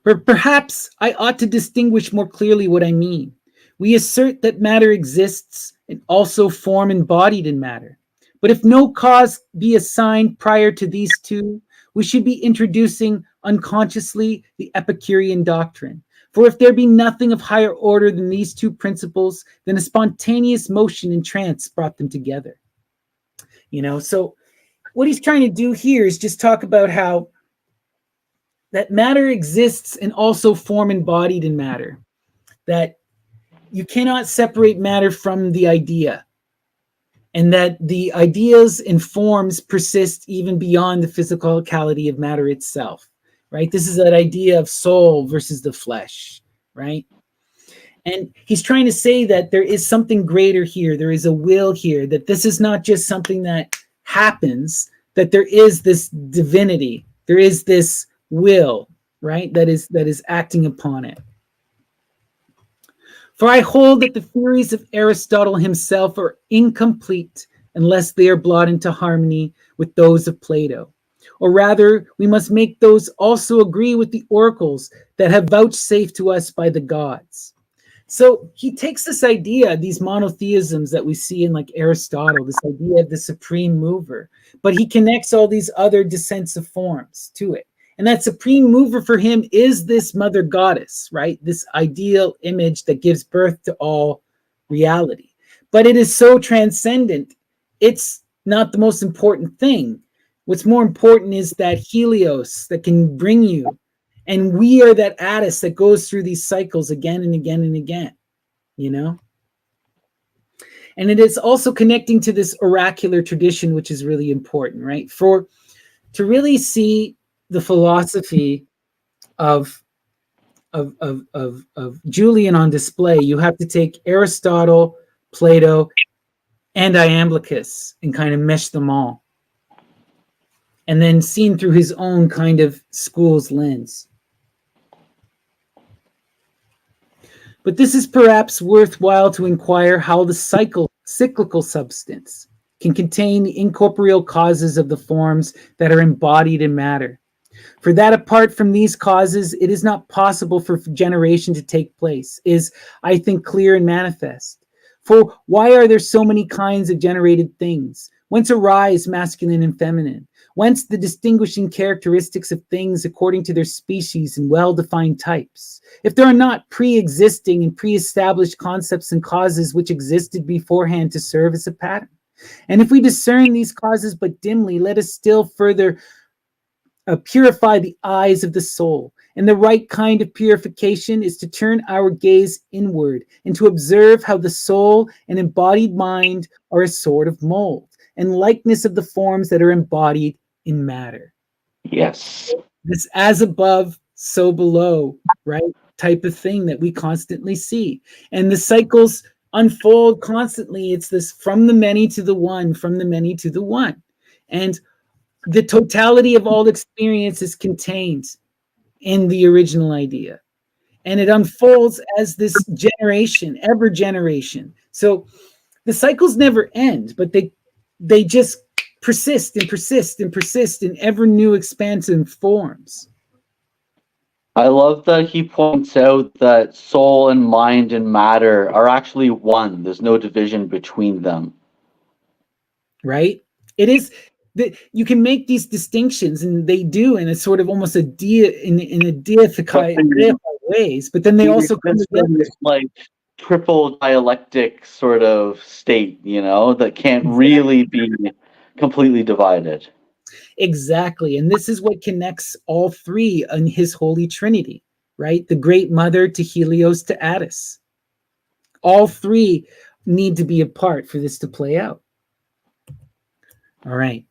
S1: But perhaps I ought to distinguish more clearly what I mean. We assert that matter exists and also form embodied in matter. But if no cause be assigned prior to these two, we should be introducing unconsciously the Epicurean doctrine. For if there be nothing of higher order than these two principles, then a spontaneous motion in trance brought them together. So what he's trying to do here is just talk about how that matter exists and also form embodied in matter. That you cannot separate matter from the idea. And that the ideas and forms persist even beyond the physicality of matter itself, right? This is that idea of soul versus the flesh, right? And he's trying to say that there is something greater here. There is a will here, that this is not just something that happens, that there is this divinity, there is this will, right? That is acting upon it. For I hold that the theories of Aristotle himself are incomplete unless they are brought into harmony with those of Plato. Or rather, we must make those also agree with the oracles that have vouchsafed to us by the gods. So he takes this idea, these monotheisms that we see in like Aristotle, this idea of the supreme mover, but he connects all these other descents of forms to it. And that supreme mover for him is this mother goddess, right? This ideal image that gives birth to all reality. But it is so transcendent, it's not the most important thing. What's more important is that Helios that can bring you. And we are that Attis that goes through these cycles again and again and again, And it is also connecting to this oracular tradition, which is really important, right? For to really see the philosophy of Julian on display, you have to take Aristotle, Plato, and Iamblichus and kind of mesh them all. And then seen through his own kind of school's lens. But this is perhaps worthwhile to inquire how the cyclical substance can contain the incorporeal causes of the forms that are embodied in matter. For that apart from these causes, it is not possible for generation to take place, is, I think, clear and manifest. For why are there so many kinds of generated things? Whence arise masculine and feminine? Whence the distinguishing characteristics of things according to their species and well-defined types? If there are not pre-existing and pre-established concepts and causes which existed beforehand to serve as a pattern. And if we discern these causes but dimly, let us still further purify the eyes of the soul. And the right kind of purification is to turn our gaze inward and to observe how the soul and embodied mind are a sort of mold and likeness of the forms that are embodied in matter.
S2: Yes.
S1: This as above, so below, right? Type of thing that we constantly see. And the cycles unfold constantly. It's this from the many to the one, from the many to the one. And the totality of all experience is contained in the original idea. And it unfolds as this generation, ever generation. So the cycles never end, but they just persist and persist and persist in ever new expansive forms.
S2: I love that he points out that soul and mind and matter are actually one. There's no division between them.
S1: Right? It is that you can make these distinctions, and they do in a sort of almost in a deified ways, but then they also come together.
S2: This like triple dialectic sort of state, that can't really be completely divided.
S1: Exactly. And this is what connects all three in his Holy Trinity, right? The Great Mother to Helios to Attis. All three need to be apart for this to play out. All right.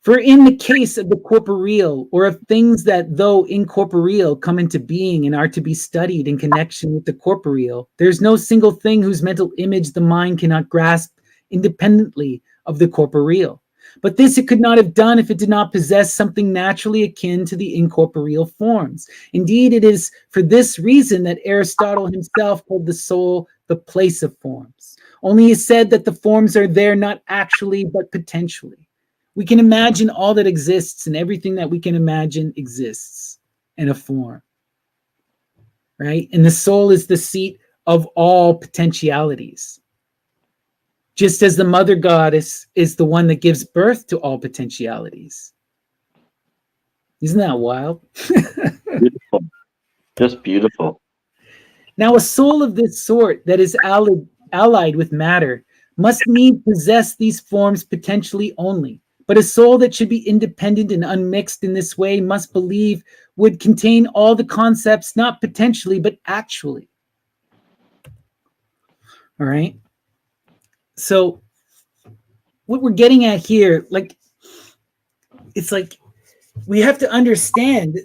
S1: For in the case of the corporeal, or of things that, though incorporeal, come into being and are to be studied in connection with the corporeal, there's no single thing whose mental image the mind cannot grasp independently of the corporeal. But this it could not have done if it did not possess something naturally akin to the incorporeal forms. Indeed, it is for this reason that Aristotle himself called the soul the place of forms. Only he said that the forms are there not actually, but potentially. We can imagine all that exists, and everything that we can imagine exists in a form, right? And the soul is the seat of all potentialities. Just as the mother goddess is the one that gives birth to all potentialities. Isn't that wild?
S2: Beautiful. Just beautiful.
S1: Now, a soul of this sort that is allied with matter must needs possess these forms potentially only. But a soul that should be independent and unmixed in this way must believe would contain all the concepts, not potentially, but actually. All right. So what we're getting at here, it's like we have to understand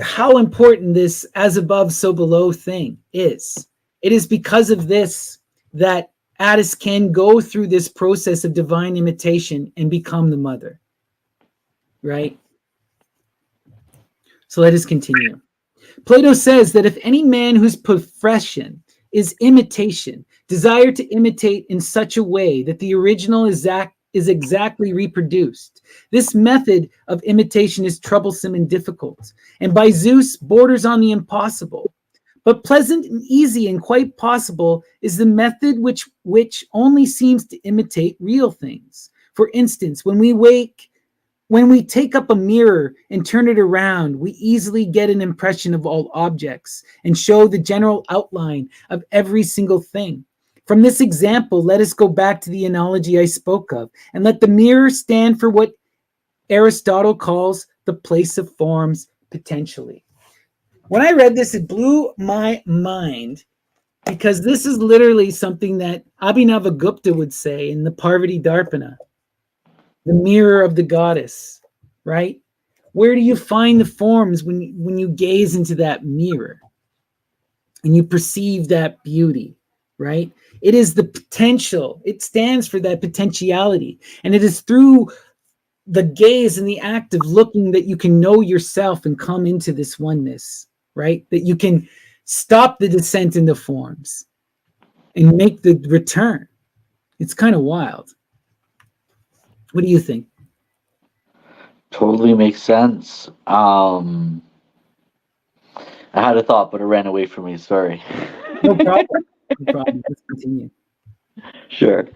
S1: how important this as above, so below thing is. It is because of this that Attis can go through this process of divine imitation and become the mother. Right? So let us continue. Plato says that if any man whose profession is imitation desire to imitate in such a way that the original is exactly reproduced, this method of imitation is troublesome and difficult, and by Zeus borders on the impossible. But pleasant and easy and quite possible is the method which only seems to imitate real things. For instance, when we take up a mirror and turn it around, we easily get an impression of all objects and show the general outline of every single thing. From this example, let us go back to the analogy I spoke of and let the mirror stand for what Aristotle calls the place of forms potentially. When I read this, it blew my mind because this is literally something that Abhinavagupta would say in the Parvati Darpana. The mirror of the goddess, right? Where do you find the forms when you gaze into that mirror and you perceive that beauty, right? It is the potential. It stands for that potentiality. And it is through the gaze and the act of looking that you can know yourself and come into this oneness, right? That you can stop the descent into forms and make the return. It's kind of wild. What do you think?
S2: Totally makes sense. I had a thought, but it ran away from me. Sorry.
S1: No problem. No problem. Let's continue.
S2: Sure.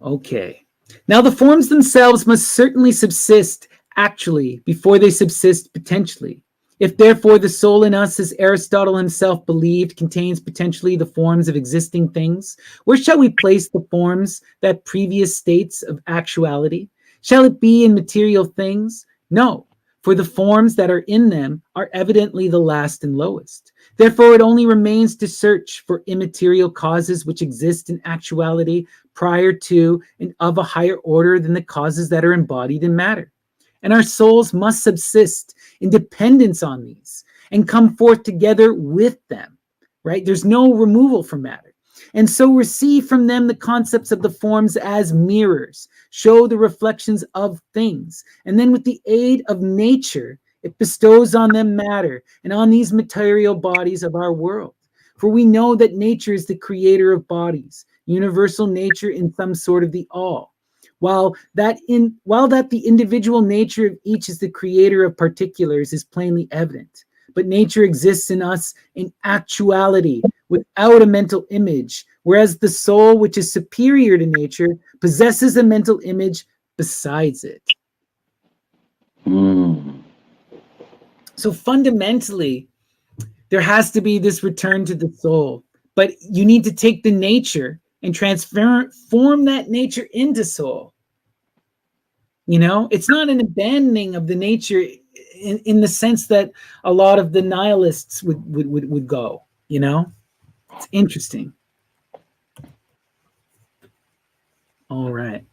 S1: Okay. Now the forms themselves must certainly subsist actually before they subsist potentially. If therefore the soul in us, as Aristotle himself believed, contains potentially the forms of existing things, where shall we place the forms, that previous states of actuality? Shall it be in material things? No, for the forms that are in them are evidently the last and lowest. Therefore it only remains to search for immaterial causes which exist in actuality prior to and of a higher order than the causes that are embodied in matter. And our souls must subsist in dependence on these and come forth together with them, right? There's no removal from matter. And so receive from them the concepts of the forms as mirrors, show the reflections of things. And then with the aid of nature, it bestows on them matter and on these material bodies of our world. For we know that nature is the creator of bodies, universal nature in some sort of the all. While that the individual nature of each is the creator of particulars is plainly evident. But nature exists in us in actuality without a mental image, whereas the soul, which is superior to nature, possesses a mental image besides it. So fundamentally, there has to be this return to the soul, but you need to take the nature and transform that nature into soul. You know, it's not an abandoning of the nature in the sense that a lot of the nihilists would go, you know? It's interesting. All right.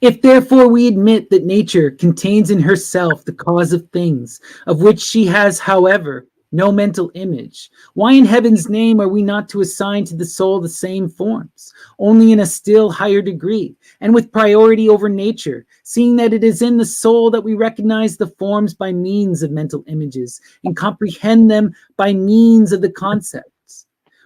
S1: If therefore we admit that nature contains in herself the cause of things, of which she has, however, no mental image? Why in heaven's name are we not to assign to the soul the same forms, only in a still higher degree, and with priority over nature, seeing that it is in the soul that we recognize the forms by means of mental images, and comprehend them by means of the concepts?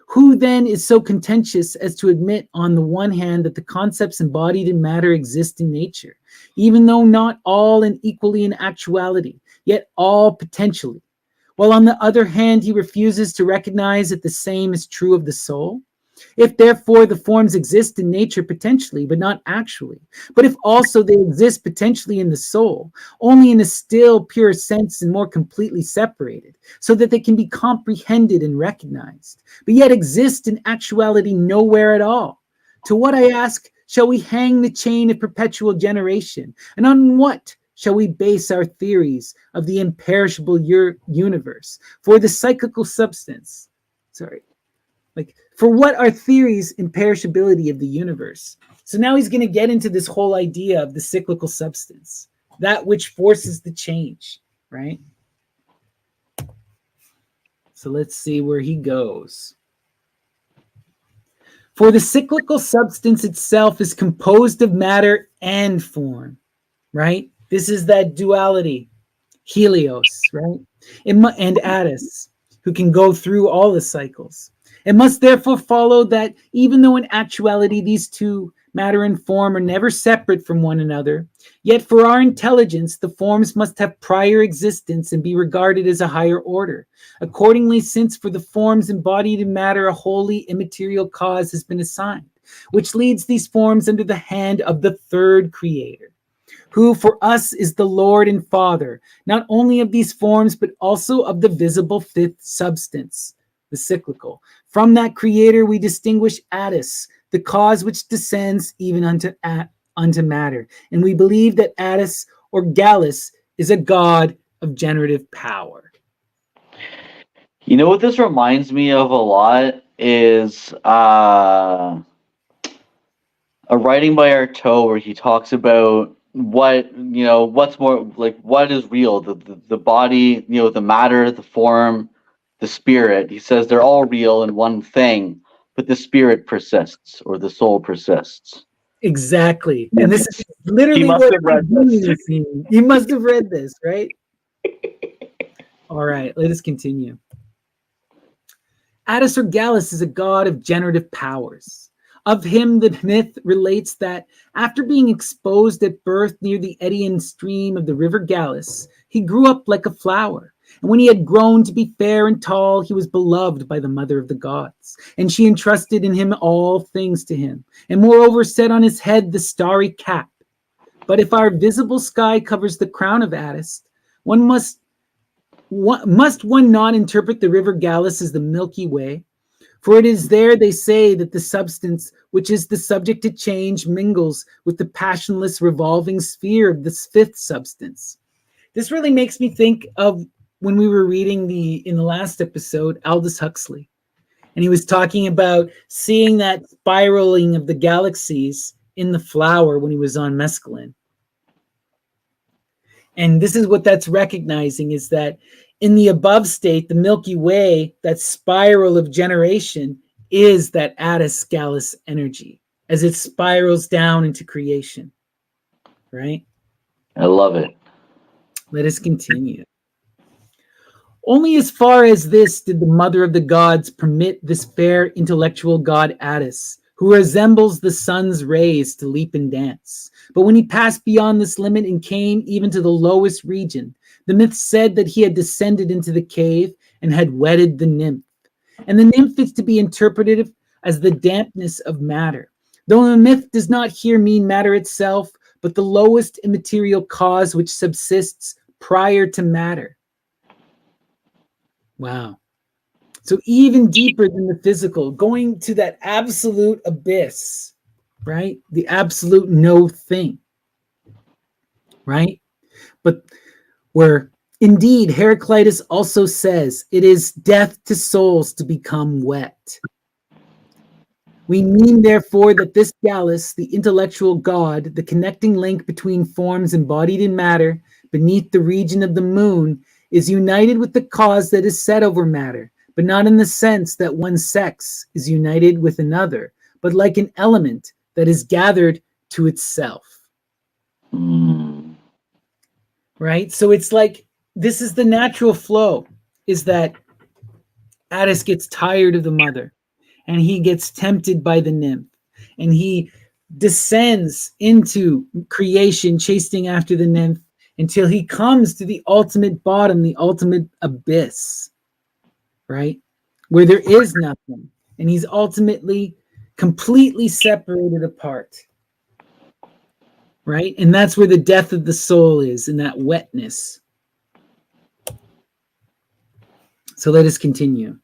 S1: Who then is so contentious as to admit on the one hand that the concepts embodied in matter exist in nature, even though not all and equally in actuality, yet all potentially, while on the other hand he refuses to recognize that the same is true of the soul? If therefore the forms exist in nature potentially, but not actually, but if also they exist potentially in the soul, only in a still pure sense and more completely separated, so that they can be comprehended and recognized, but yet exist in actuality nowhere at all, to what, I ask, shall we hang the chain of perpetual generation, and on what shall we base our theories of the imperishable universe? For the cyclical substance, for what are theories imperishability of the universe? So now he's going to get into this whole idea of the cyclical substance, that which forces the change, right? So let's see where he goes. For the cyclical substance itself is composed of matter and form, right? This is that duality, Helios, right? And Attis, who can go through all the cycles. It must therefore follow that even though in actuality these two, matter and form, are never separate from one another, yet for our intelligence the forms must have prior existence and be regarded as a higher order. Accordingly, since for the forms embodied in matter a wholly immaterial cause has been assigned, which leads these forms under the hand of the third creator, who for us is the Lord and Father, not only of these forms, but also of the visible fifth substance, the cyclical. From that creator we distinguish Attis, the cause which descends even unto matter. And we believe that Attis or Gallus is a god of generative power.
S2: You know what this reminds me of a lot is a writing by Artaud where he talks about what's more like what is real, the body, the matter, the form, the spirit. He says they're all real in one thing, but the spirit persists, or the soul persists.
S1: Exactly. And this is literally
S2: He must
S1: what
S2: have read this.
S1: You must have read this, right? All right, let us continue. Attis or Gallus is a god of generative powers. Of him, the myth relates that after being exposed at birth near the eddying stream of the river Gallus, he grew up like a flower. And when he had grown to be fair and tall, he was beloved by the mother of the gods. And she entrusted in him all things to him, and moreover set on his head the starry cap. But if our visible sky covers the crown of Attis, must one not interpret the river Gallus as the Milky Way? For it is there, they say, that the substance, which is the subject to change, mingles with the passionless revolving sphere of this fifth substance. This really makes me think of when we were reading in the last episode, Aldous Huxley. And he was talking about seeing that spiraling of the galaxies in the flower when he was on mescaline. And this is what that's recognizing, is that in the above state, the Milky Way, that spiral of generation, is that Attis Gallus energy as it spirals down into creation. Right?
S2: I love it.
S1: Let us continue. Only as far as this did the mother of the gods permit this fair intellectual god Attis, who resembles the sun's rays, to leap and dance. But when he passed beyond this limit and came even to the lowest region, the myth said that he had descended into the cave and had wedded the nymph. And the nymph is to be interpreted as the dampness of matter, though the myth does not here mean matter itself, but the lowest immaterial cause which subsists prior to matter. Wow. So even deeper than the physical, going to that absolute abyss, right? The absolute no thing, right? But where indeed Heraclitus also says it is death to souls to become wet. We mean therefore that this Gallus, the intellectual god, the connecting link between forms embodied in matter beneath the region of the moon, is united with the cause that is set over matter, but not in the sense that one sex is united with another, but like an element that is gathered to itself. Right? So it's like, this is the natural flow, is that Attis gets tired of the mother, and he gets tempted by the nymph, and he descends into creation, chasing after the nymph, until he comes to the ultimate bottom, the ultimate abyss, right? Where there is nothing. And he's ultimately completely separated apart, right? And that's where the death of the soul is, in that wetness. So let us continue.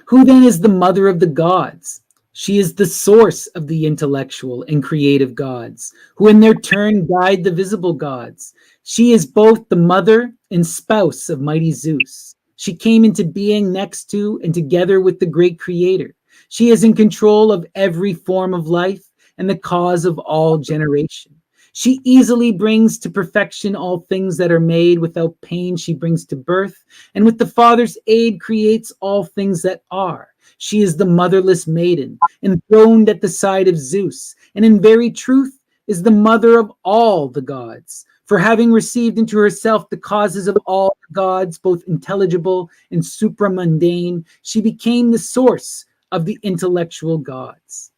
S1: Who then is the mother of the gods? She is the source of the intellectual and creative gods, who in their turn guide the visible gods. She is both the mother and spouse of mighty Zeus. She came into being next to and together with the great creator. She is in control of every form of life and the cause of all generation. She easily brings to perfection all things that are made. Without pain she brings to birth, and with the Father's aid creates all things that are. She is the motherless maiden, enthroned at the side of Zeus, and in very truth is the mother of all the gods. For having received into herself the causes of all the gods, both intelligible and supramundane, she became the source of the intellectual gods.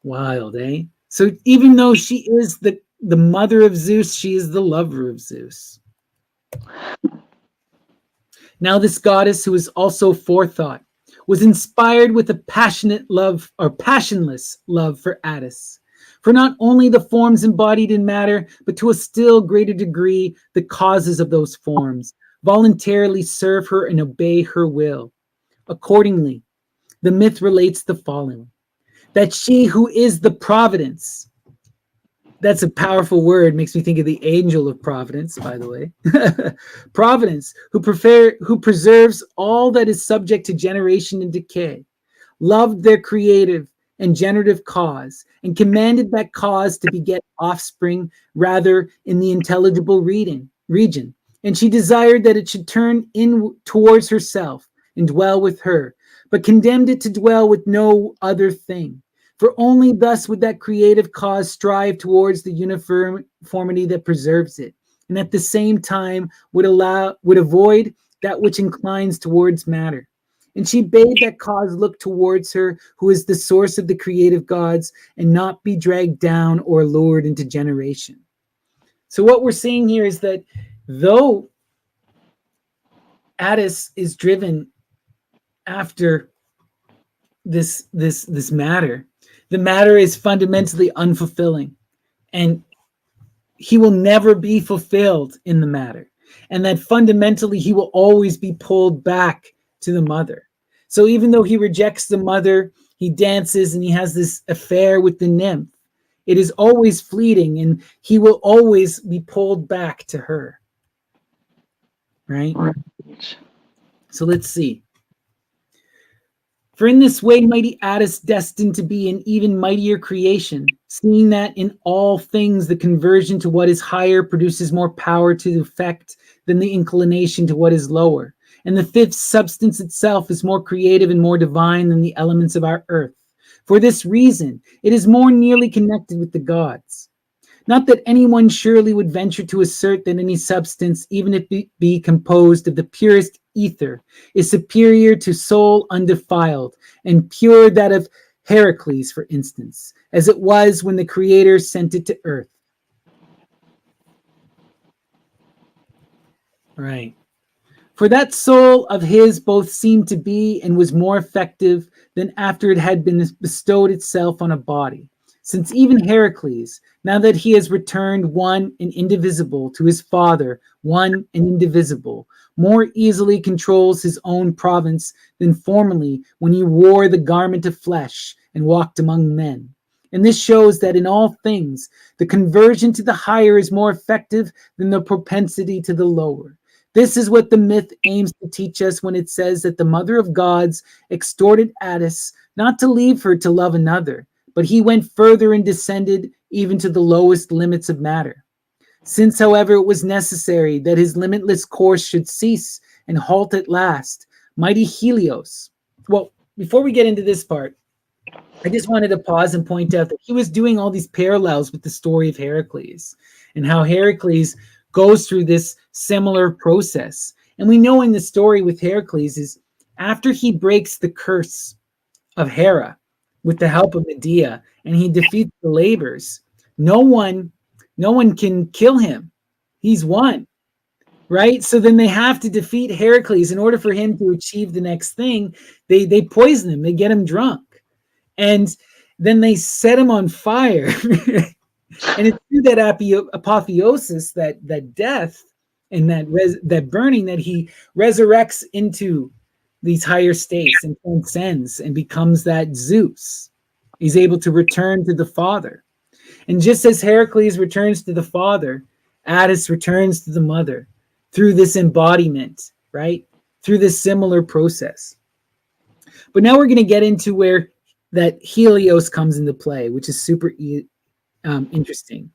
S1: Wild, eh? So even though she is the mother of Zeus, she is the lover of Zeus. Now this goddess, who is also forethought, was inspired with a passionate love, or passionless love, for Attis. For not only the forms embodied in matter, but to a still greater degree, the causes of those forms voluntarily serve her and obey her will. Accordingly, the myth relates the following: that she who is the providence, that's a powerful word, makes me think of the angel of providence, by the way. Providence, who preserves all that is subject to generation and decay, loved their creative and generative cause, and commanded that cause to beget offspring rather in the intelligible region. And she desired that it should turn in towards herself and dwell with her, but condemned it to dwell with no other thing. For only thus would that creative cause strive towards the uniformity that preserves it, and at the same time would avoid that which inclines towards matter. And she bade that cause look towards her, who is the source of the creative gods, and not be dragged down or lured into generation. So what we're seeing here is that though Attis is driven after this matter, the matter is fundamentally unfulfilling, and he will never be fulfilled in the matter, and that fundamentally he will always be pulled back to the mother. So even though he rejects the mother, he dances and he has this affair with the nymph. It is always fleeting, and he will always be pulled back to her. Right? So let's see. For in this way, mighty Attis destined to be an even mightier creation, seeing that in all things the conversion to what is higher produces more power to effect than the inclination to what is lower. And the fifth substance itself is more creative and more divine than the elements of our earth. For this reason, it is more nearly connected with the gods. Not that anyone surely would venture to assert that any substance, even if it be composed of the purest ether, is superior to soul undefiled and pure, that of Heracles, for instance, as it was when the Creator sent it to earth. Right. For that soul of his both seemed to be and was more effective than after it had been bestowed itself on a body. Since even Heracles, now that he has returned one and indivisible to his father, one and indivisible, more easily controls his own province than formerly when he wore the garment of flesh and walked among men. And this shows that in all things, the conversion to the higher is more effective than the propensity to the lower. This is what the myth aims to teach us when it says that the mother of gods exhorted Attis not to leave her to love another, but he went further and descended even to the lowest limits of matter. Since, however, it was necessary that his limitless course should cease and halt at last, mighty Helios. Well, before we get into this part, I just wanted to pause and point out that he was doing all these parallels with the story of Heracles and how Heracles goes through this similar process. And we know in the story with Heracles is after he breaks the curse of Hera with the help of Medea and he defeats the Labors, no one can kill him. He's won. Right? So then they have to defeat Heracles in order for him to achieve the next thing. They poison him, they get him drunk. And then they set him on fire. And it's through that apotheosis, that death and that burning, that he resurrects into these higher states and transcends and becomes that Zeus. He's able to return to the Father. And just as Heracles returns to the Father, Attis returns to the Mother through this embodiment, right? Through this similar process. But now we're going to get into where that Helios comes into play, which is super interesting.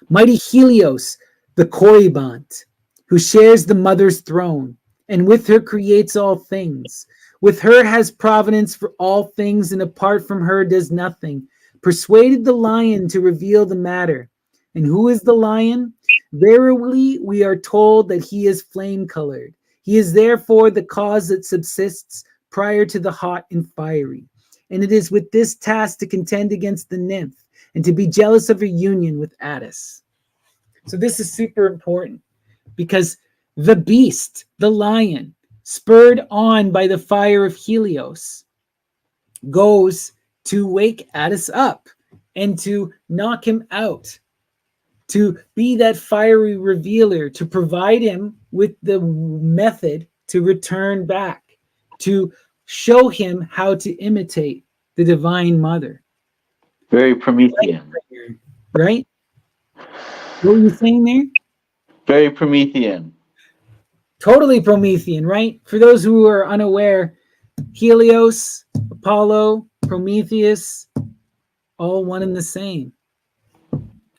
S1: Mighty Helios, the Corybant, who shares the mother's throne, and with her creates all things. With her has providence for all things, and apart from her does nothing. Persuaded the lion to reveal the matter. And who is the lion? Verily, we are told that he is flame-colored. He is therefore the cause that subsists prior to the hot and fiery. And it is with this task to contend against the nymph and to be jealous of her union with Attis. So this is super important because the beast, the lion, spurred on by the fire of Helios, goes to wake Attis up and to knock him out, to be that fiery revealer, to provide him with the method to return back, to show him how to imitate the Divine Mother.
S2: Very Promethean.
S1: Right? What were you saying there?
S2: Very Promethean.
S1: Totally Promethean, right? For those who are unaware, Helios, Apollo, Prometheus, all one and the same.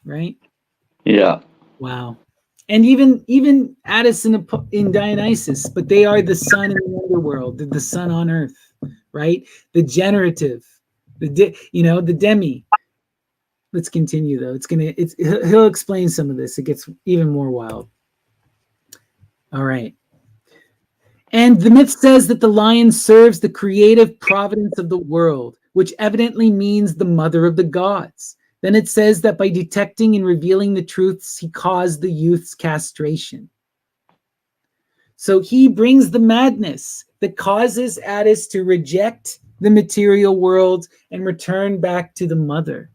S1: Right?
S2: Yeah.
S1: Wow. And even Attis in Dionysus, but they are the sun in the underworld, the sun on earth, right? The generative, the demi. Let's continue though. He'll explain some of this. It gets even more wild. All right. And the myth says that the lion serves the creative providence of the world, which evidently means the mother of the gods. Then it says that by detecting and revealing the truths, he caused the youth's castration. So he brings the madness that causes Attis to reject the material world and return back to the mother.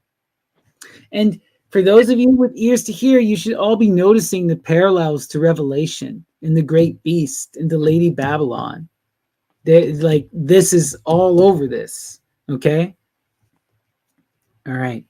S1: And for those of you with ears to hear, you should all be noticing the parallels to Revelation and the great beast and the Lady Babylon. This is all over this, okay? All right.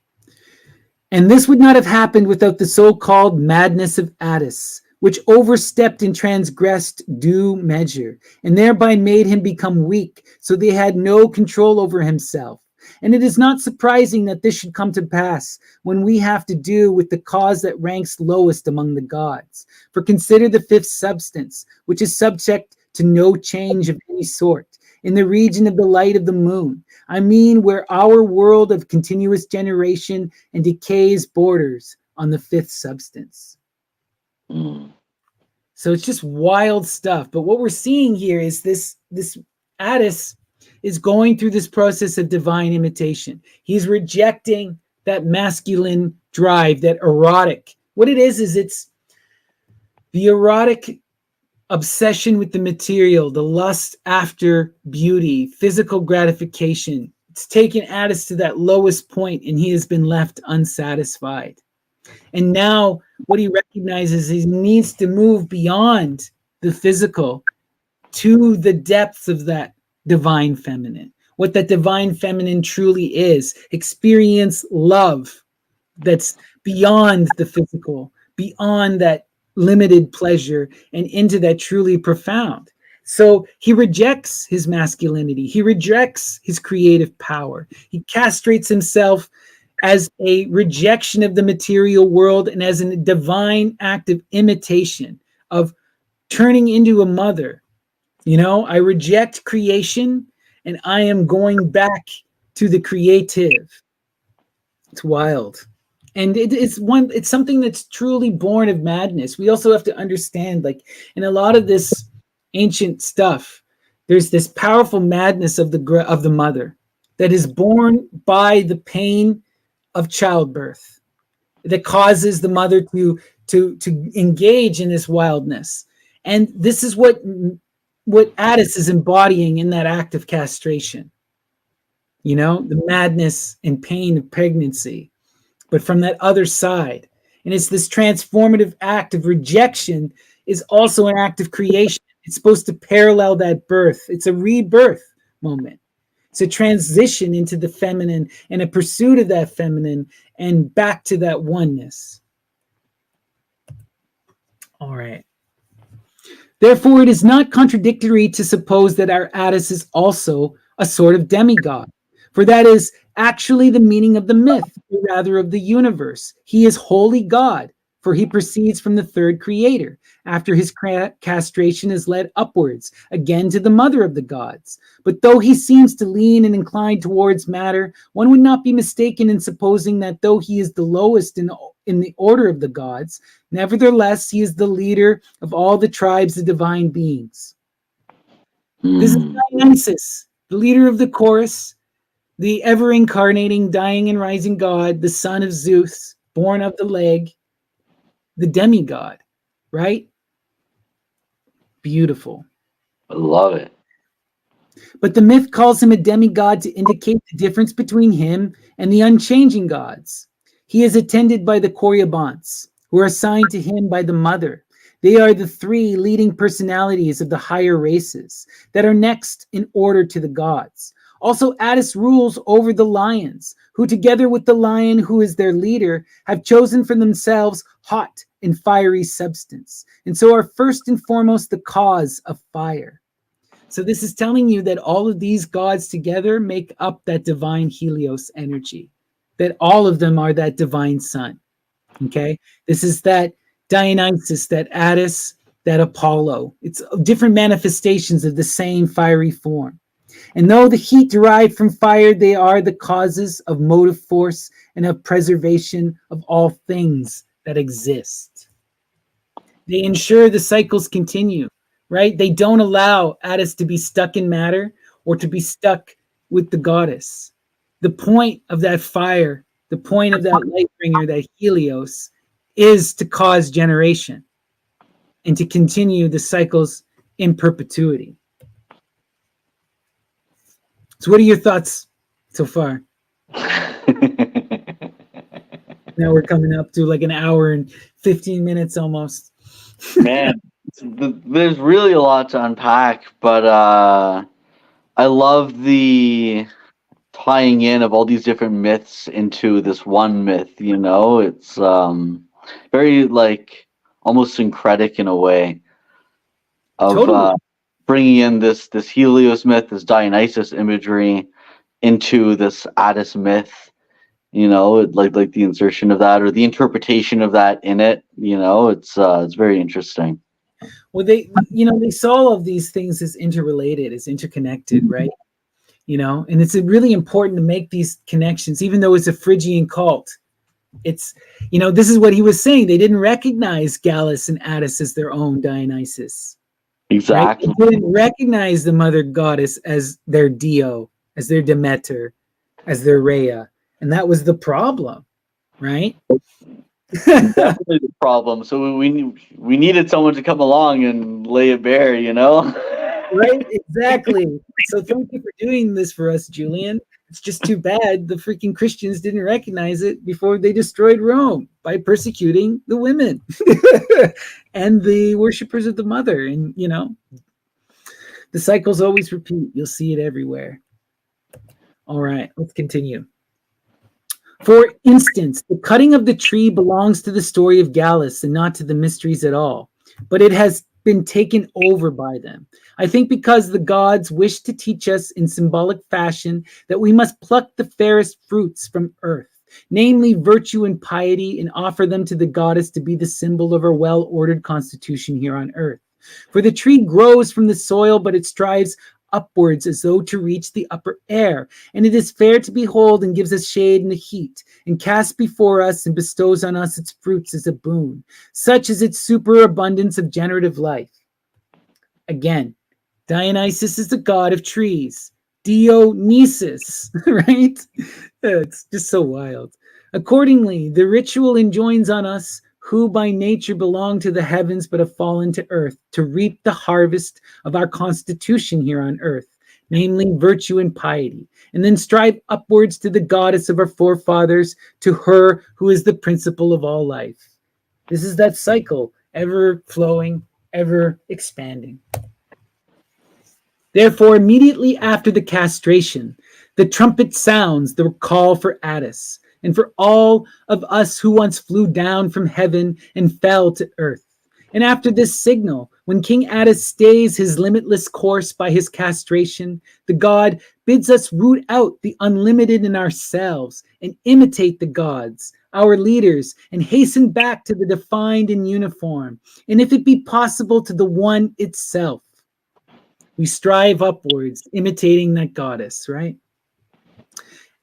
S1: And this would not have happened without the so-called madness of Attis, which overstepped and transgressed due measure, and thereby made him become weak, so they had no control over himself. And it is not surprising that this should come to pass when we have to do with the cause that ranks lowest among the gods. For consider the fifth substance, which is subject to no change of any sort, in the region of the light of the moon. I mean, where our world of continuous generation and decays borders on the fifth substance. So it's just wild stuff. But what we're seeing here is this Attis is going through this process of divine imitation. He's rejecting that masculine drive, that erotic. What it is it's the erotic obsession with the material, the lust after beauty, physical gratification. It's taken Attis to that lowest point, and he has been left unsatisfied. And now what he recognizes is he needs to move beyond the physical to the depths of that divine feminine. What that divine feminine truly is. Experience love that's beyond the physical, beyond that limited pleasure, and into that truly profound. So he rejects his masculinity. He rejects his creative power. He castrates himself as a rejection of the material world and as a divine act of imitation, of turning into a mother. I reject creation and I am going back to the creative. It's wild. And it's something that's truly born of madness. We also have to understand, like, in a lot of this ancient stuff, there's this powerful madness of the mother that is born by the pain of childbirth, that causes the mother to engage in this wildness. And this is what Attis is embodying in that act of castration. The madness and pain of pregnancy, but from that other side. And it's this transformative act of rejection is also an act of creation. It's supposed to parallel that birth. It's a rebirth moment. It's a transition into the feminine and a pursuit of that feminine and back to that oneness. All right. Therefore, it is not contradictory to suppose that our Attis is also a sort of demigod, for that is actually the meaning of the myth, or rather of the universe. He is wholly God, for he proceeds from the third creator. After his castration is led upwards, again to the mother of the gods. But though he seems to lean and incline towards matter, one would not be mistaken in supposing that though he is the lowest in the order of the gods, nevertheless he is the leader of all the tribes of divine beings. This is Dionysus, the leader of the chorus, the ever-incarnating, dying and rising god, the son of Zeus, born of the leg, the demigod, right? Beautiful.
S2: I love it.
S1: But the myth calls him a demigod to indicate the difference between him and the unchanging gods. He is attended by the Choreobonts, who are assigned to him by the mother. They are the three leading personalities of the higher races that are next in order to the gods. Also, Attis rules over the lions, who together with the lion who is their leader, have chosen for themselves hot and fiery substance, and so are first and foremost the cause of fire. So this is telling you that all of these gods together make up that divine Helios energy, that all of them are that divine sun. Okay? This is that Dionysus, that Attis, that Apollo. It's different manifestations of the same fiery form. And though the heat derived from fire, they are the causes of motive force and of preservation of all things that exist. They ensure the cycles continue, right? They don't allow Attis to be stuck in matter or to be stuck with the goddess. The point of that fire, the point of that light bringer, that Helios, is to cause generation and to continue the cycles in perpetuity. So what are your thoughts so far? Now we're coming up to like an hour and 15 minutes almost.
S2: Man, there's really a lot to unpack, but I love the tying in of all these different myths into this one myth. It's very like almost syncretic in a way of
S1: Totally.
S2: bringing in this Helios myth, this Dionysus imagery into this Attis myth. Like the insertion of that or the interpretation of that in it. It's very interesting.
S1: Well, they saw all of these things as interrelated, as interconnected, right? And it's really important to make these connections, even though it's a Phrygian cult. It's, this is what he was saying. They didn't recognize Gallus and Attis as their own Dionysus.
S2: Exactly.
S1: Right? They didn't recognize the mother goddess as their Dio, as their Demeter, as their Rhea. And that was the problem, right?
S2: Definitely the problem. So we needed someone to come along and lay it bare,
S1: Right? Exactly. So thank you for doing this for us, Julian. It's just too bad the freaking Christians didn't recognize it before they destroyed Rome by persecuting the women and the worshippers of the mother. And, the cycles always repeat. You'll see it everywhere. All right, let's continue. For instance, the cutting of the tree belongs to the story of Gallus and not to the mysteries at all, but it has been taken over by them. I think because the gods wish to teach us in symbolic fashion that we must pluck the fairest fruits from earth namely virtue and piety, and offer them to the goddess to be the symbol of our well-ordered constitution here on earth. For the tree grows from the soil, but it strives upwards as though to reach the upper air, and it is fair to behold and gives us shade in the heat, and casts before us and bestows on us its fruits as a boon. Such is its superabundance of generative life. Again, Dionysus is the god of trees. Dionysus, right? It's just so wild. Accordingly, the ritual enjoins on us who by nature belong to the heavens but have fallen to earth, to reap the harvest of our constitution here on earth, namely virtue and piety, and then strive upwards to the goddess of our forefathers, to her who is the principle of all life. This is that cycle, ever flowing, ever expanding. Therefore, immediately after the castration, the trumpet sounds the call for Attis, and for all of us who once flew down from heaven and fell to earth. And after this signal, when King Attis stays his limitless course by his castration, the god bids us root out the unlimited in ourselves and imitate the gods, our leaders, and hasten back to the defined and uniform, and if it be possible, to the one itself. We strive upwards, imitating that goddess, right?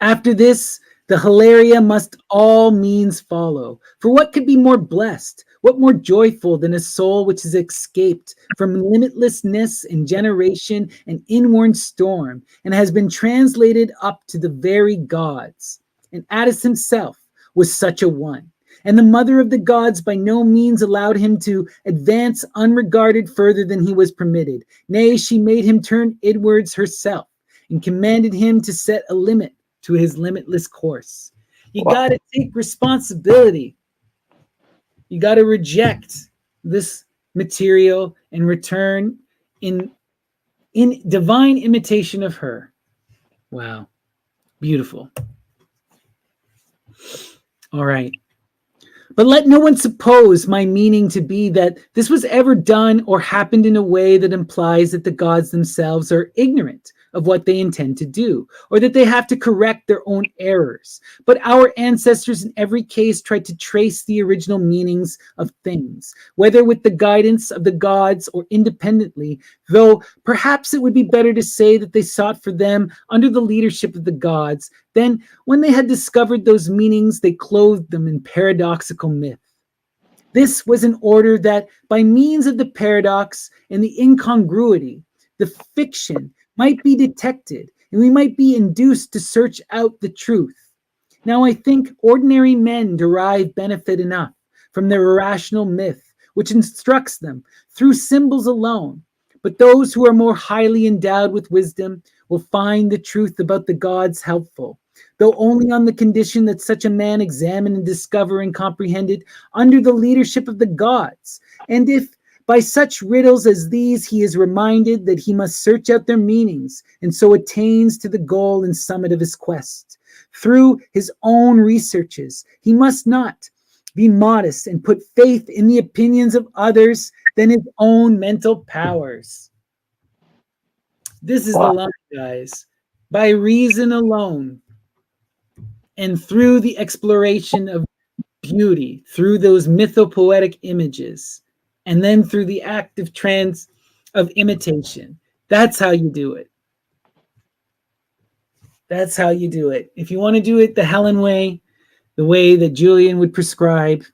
S1: After this, the hilaria must all means follow. For what could be more blessed, what more joyful than a soul which has escaped from limitlessness and generation and inward storm, and has been translated up to the very gods? And Attis himself was such a one. And the mother of the gods by no means allowed him to advance unregarded further than he was permitted. Nay, she made him turn inwards herself, and commanded him to set a limit to his limitless course. You got to take responsibility. You got to reject this material and return in divine imitation of her. Wow. Beautiful. All right. But let no one suppose my meaning to be that this was ever done or happened in a way that implies that the gods themselves are ignorant of what they intend to do, or that they have to correct their own errors. But our ancestors in every case tried to trace the original meanings of things, whether with the guidance of the gods or independently, though perhaps it would be better to say that they sought for them under the leadership of the gods. Then, when they had discovered those meanings, they clothed them in paradoxical myth. This was in order that by means of the paradox and the incongruity, the fiction might be detected, and we might be induced to search out the truth. Now I think ordinary men derive benefit enough from their irrational myth, which instructs them through symbols alone. But those who are more highly endowed with wisdom will find the truth about the gods helpful, though only on the condition that such a man examine and discover and comprehend it under the leadership of the gods. And if by such riddles as these he is reminded that he must search out their meanings, and so attains to the goal and summit of his quest through his own researches, he must not be modest and put faith in the opinions of others than his own mental powers. This is the line, guys. By reason alone, and through the exploration of beauty, through those mythopoetic images, and then through the act of imitation. That's how you do it. That's how you do it. If you want to do it the Helen way, the way that Julian would prescribe,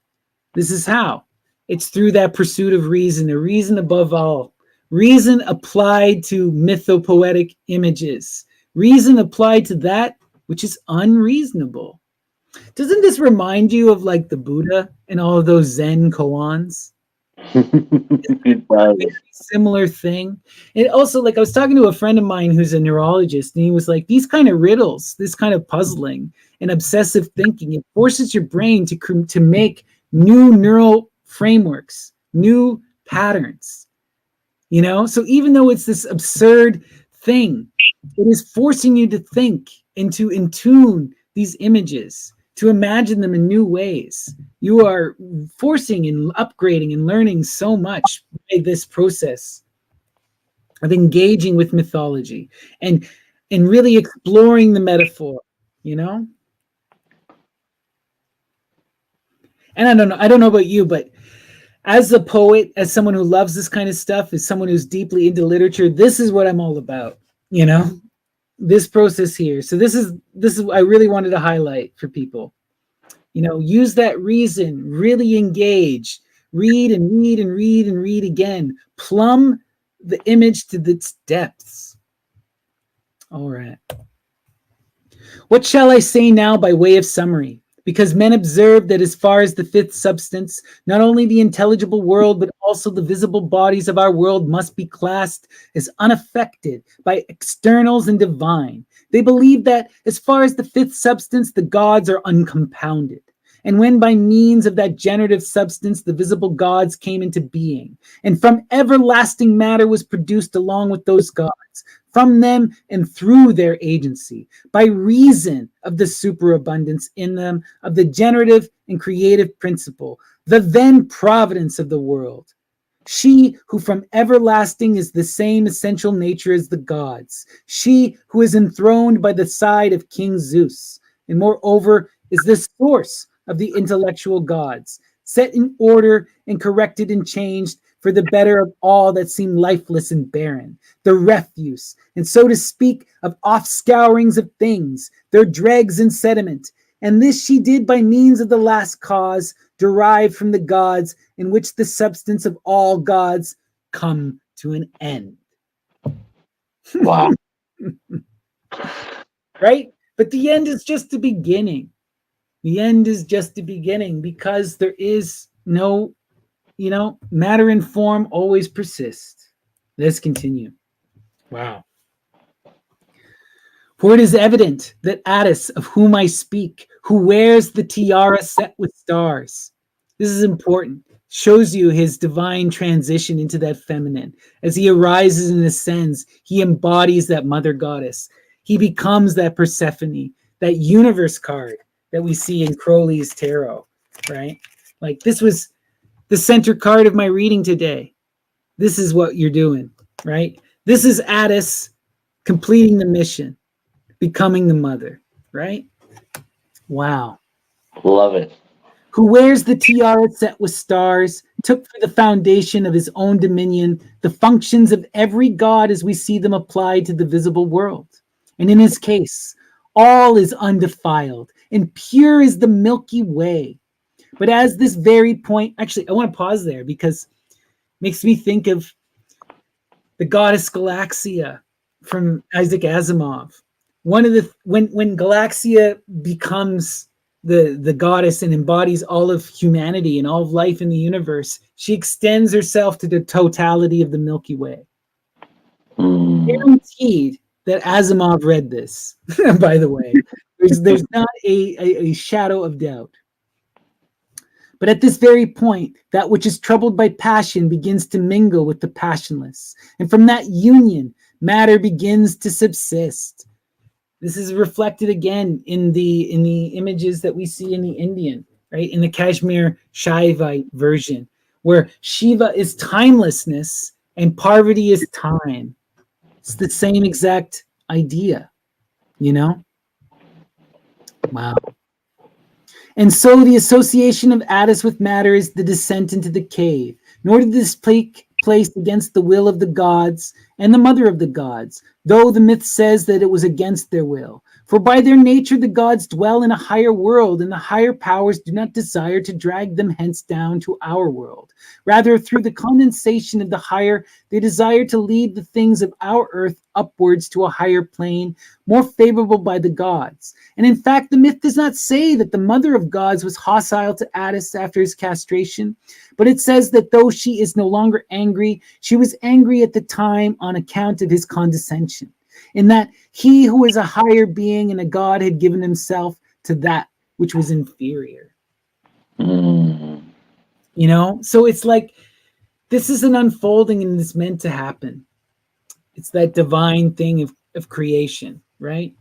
S1: this is how. It's through that pursuit of reason, a reason above all. Reason applied to mythopoetic images. Reason applied to that which is unreasonable. Doesn't this remind you of like the Buddha and all of those Zen koans? Similar thing. And also, like, I was talking to a friend of mine who's a neurologist, and he was like, these kind of riddles, this kind of puzzling and obsessive thinking, it forces your brain to make new neural frameworks, new patterns, you know? So even though it's this absurd thing, it is forcing you to think and to intune these images, to imagine them in new ways. You are forcing and upgrading and learning so much by this process of engaging with mythology and really exploring the metaphor, you know? And I don't know about you, but as a poet, as someone who loves this kind of stuff, as someone who's deeply into literature, this is what I'm all about, you know, this process here. So this is I really wanted to highlight for people. You know, use that reason, really engage, read and read and read and read again. Plumb the image to its depths. All right. What shall I say now by way of summary? Because men observe that as far as the fifth substance, not only the intelligible world, but also the visible bodies of our world must be classed as unaffected by externals and divine. They believe that as far as the fifth substance, the gods are uncompounded. And when by means of that generative substance, the visible gods came into being, and from everlasting matter was produced along with those gods, from them and through their agency, by reason of the superabundance in them of the generative and creative principle, the then providence of the world. She who from everlasting is the same essential nature as the gods, she who is enthroned by the side of King Zeus, and moreover is the source of the intellectual gods, set in order and corrected and changed for the better of all that seem lifeless and barren, the refuse, and so to speak, of off-scourings of things, their dregs and sediment. And this she did by means of the last cause, derived from the gods, in which the substance of all gods come to an end.
S2: Wow.
S1: Right? But the end is just the beginning. The end is just the beginning, because there is no, you know, matter and form always persist. Let's continue. Wow. For it is evident that Attis, of whom I speak, who wears the tiara set with stars, this is important, shows you his divine transition into that feminine. As he arises and ascends, he embodies that mother goddess. He becomes that Persephone, that universe card that we see in Crowley's tarot, right? Like, this was the center card of my reading today. This is what you're doing, right? This is Attis completing the mission, becoming the mother, right? Wow.
S2: Love it.
S1: Who wears the tiara set with stars, took for the foundation of his own dominion the functions of every god as we see them applied to the visible world. And in his case, all is undefiled and pure as the Milky Way. But as this very point, actually, I want to pause there because it makes me think of the goddess Galaxia from Isaac Asimov. One of the when Galaxia becomes the goddess and embodies all of humanity and all of life in the universe, she extends herself to the totality of the Milky Way. Guaranteed that Asimov read this, by the way. There's not a shadow of doubt. But at this very point, that which is troubled by passion begins to mingle with the passionless. And from that union, matter begins to subsist. This is reflected again in the images that we see in the Indian, right? In the Kashmir Shaivite version, where Shiva is timelessness and Parvati is time. It's the same exact idea, you know? Wow. And so the association of Attis with matter is the descent into the cave, nor did this take place against the will of the gods and the mother of the gods, though the myth says that it was against their will. For by their nature the gods dwell in a higher world, and the higher powers do not desire to drag them hence down to our world. Rather, through the condensation of the higher, they desire to lead the things of our earth upwards to a higher plane, more favorable by the gods. And in fact, the myth does not say that the mother of gods was hostile to Attis after his castration, but it says that though she is no longer angry, she was angry at the time on account of his condescension, in that he who is a higher being and a god had given himself to that which was inferior. You know, so it's like this is an unfolding and it's meant to happen. It's that divine thing of creation, right?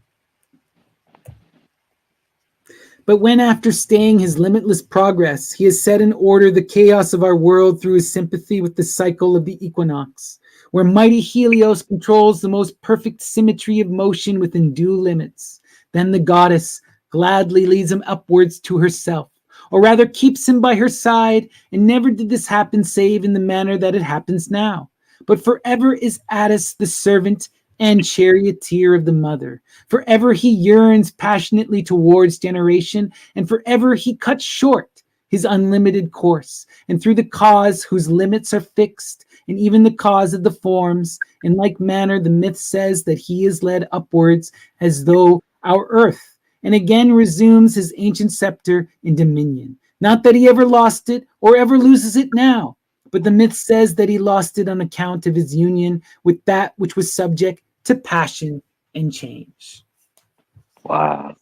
S1: But when after staying his limitless progress, he has set in order the chaos of our world through his sympathy with the cycle of the equinox, where mighty Helios controls the most perfect symmetry of motion within due limits, then the goddess gladly leads him upwards to herself, or rather keeps him by her side, and never did this happen save in the manner that it happens now. But forever is Attis the servant and charioteer of the mother. Forever he yearns passionately towards generation, and forever he cuts short his unlimited course, and through the cause whose limits are fixed, and even the cause of the forms, in like manner the myth says that he is led upwards as though our earth, and again resumes his ancient scepter and dominion. Not that he ever lost it or ever loses it now, but the myth says that he lost it on account of his union with that which was subject to passion and change.
S2: Wow.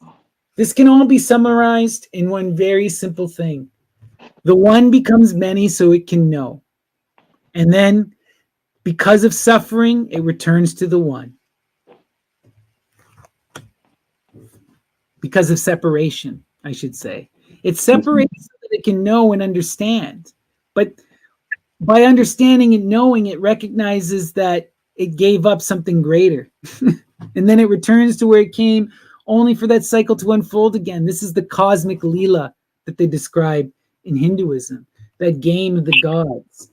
S1: This can all be summarized in one very simple thing. The one becomes many so it can know. And then, because of suffering, it returns to the one. Because of separation, I should say. It separates so that it can know and understand. But by understanding and knowing, it recognizes that it gave up something greater. And then it returns to where it came, only for that cycle to unfold again. This is the cosmic Leela that they describe in Hinduism, that game of the gods,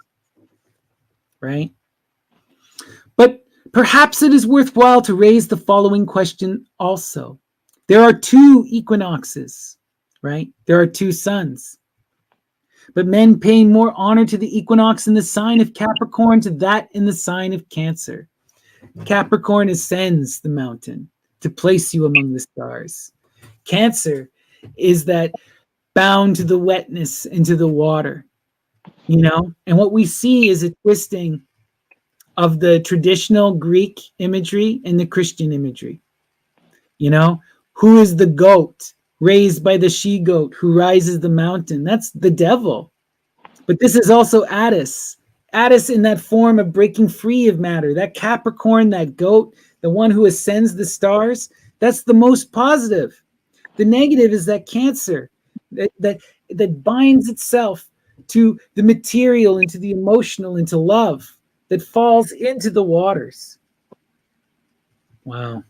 S1: right? But perhaps it is worthwhile to raise the following question also. There are two equinoxes, right? There are two suns. But men pay more honor to the equinox in the sign of Capricorn to that in the sign of Cancer. Capricorn ascends the mountain to place you among the stars. Cancer is that bound to the wetness into the water, you know? And what we see is a twisting of the traditional Greek imagery and the Christian imagery. You know, who is the goat raised by the she-goat who rises the mountain? That's the devil. But this is also Attis. Attis in that form of breaking free of matter. That Capricorn, that goat, the one who ascends the stars, that's the most positive. The negative is that Cancer that binds itself to the material, into the emotional, into love, that falls into the waters. Wow.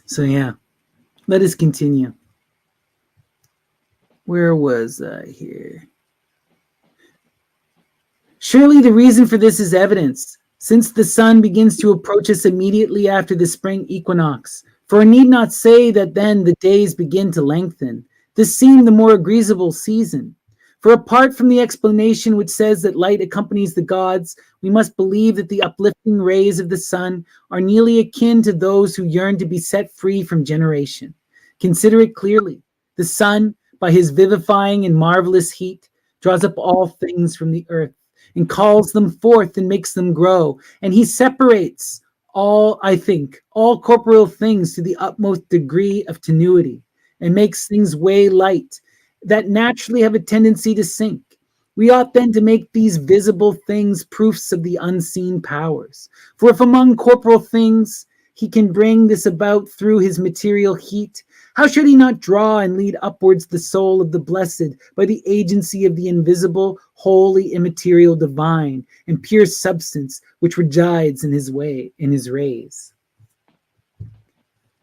S1: So yeah, let us continue. Where was I here? Surely the reason for this is evidence, since the sun begins to approach us immediately after the spring equinox. For I need not say that then the days begin to lengthen. This seemed the more agreeable season. For apart from the explanation which says that light accompanies the gods, we must believe that the uplifting rays of the sun are nearly akin to those who yearn to be set free from generation. Consider it clearly. The sun, by his vivifying and marvelous heat, draws up all things from the earth and calls them forth and makes them grow. And he separates all corporeal things to the utmost degree of tenuity and makes things weigh light that naturally have a tendency to sink. We ought then to make these visible things proofs of the unseen powers. For if among corporal things he can bring this about through his material heat, how should he not draw and lead upwards the soul of the blessed by the agency of the invisible, holy, immaterial, divine, and pure substance which resides in his rays?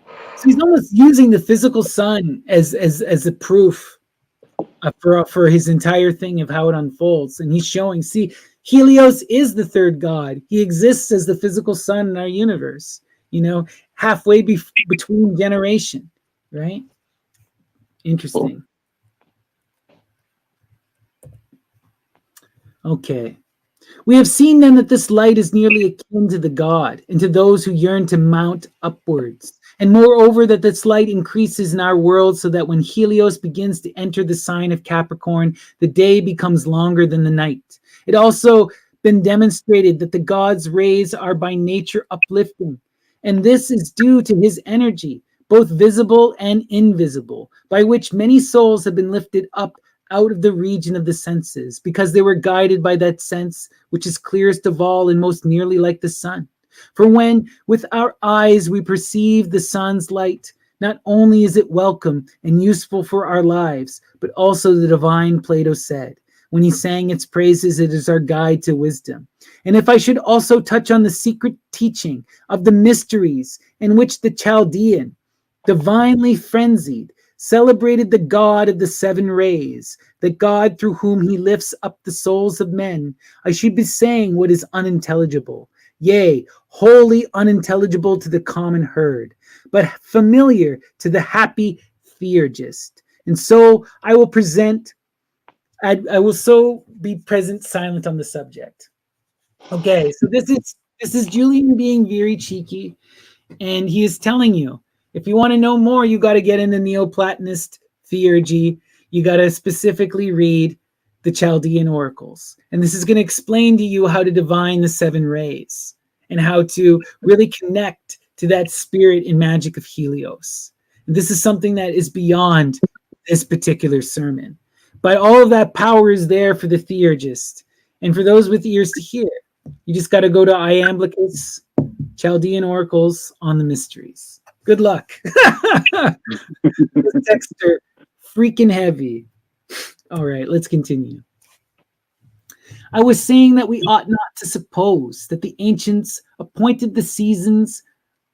S1: So he's almost using the physical sun as a proof for his entire thing of how it unfolds. And he's showing, see, Helios is the third god. He exists as the physical sun in our universe, you know, halfway between generation, right? Interesting. Okay. We have seen then that this light is nearly akin to the god and to those who yearn to mount upwards. And moreover, that this light increases in our world so that when Helios begins to enter the sign of Capricorn, the day becomes longer than the night. It also been demonstrated that the god's rays are by nature uplifting. And this is due to his energy, both visible and invisible, by which many souls have been lifted up out of the region of the senses, because they were guided by that sense which is clearest of all and most nearly like the sun. For when with our eyes we perceive the sun's light, not only is it welcome and useful for our lives, but also the divine Plato said, when he sang its praises, it is our guide to wisdom. And if I should also touch on the secret teaching of the mysteries in which the Chaldean, divinely frenzied, celebrated the God of the seven rays, the God through whom he lifts up the souls of men, I should be saying what is unintelligible, yea, wholly unintelligible to the common herd, but familiar to the happy theurgist. And so I will be present silent on the subject. Okay, so this is Julian being very cheeky, and he is telling you, if you want to know more, you got to get into Neoplatonist theurgy. You got to specifically read the Chaldean oracles. And this is going to explain to you how to divine the seven rays and how to really connect to that spirit and magic of Helios. And this is something that is beyond this particular sermon. But all of that power is there for the theurgist. And for those with ears to hear, you just got to go to Iamblichus, Chaldean oracles on the mysteries. Good luck. The texts are freaking heavy. All right, let's continue. I was saying that we ought not to suppose that the ancients appointed the seasons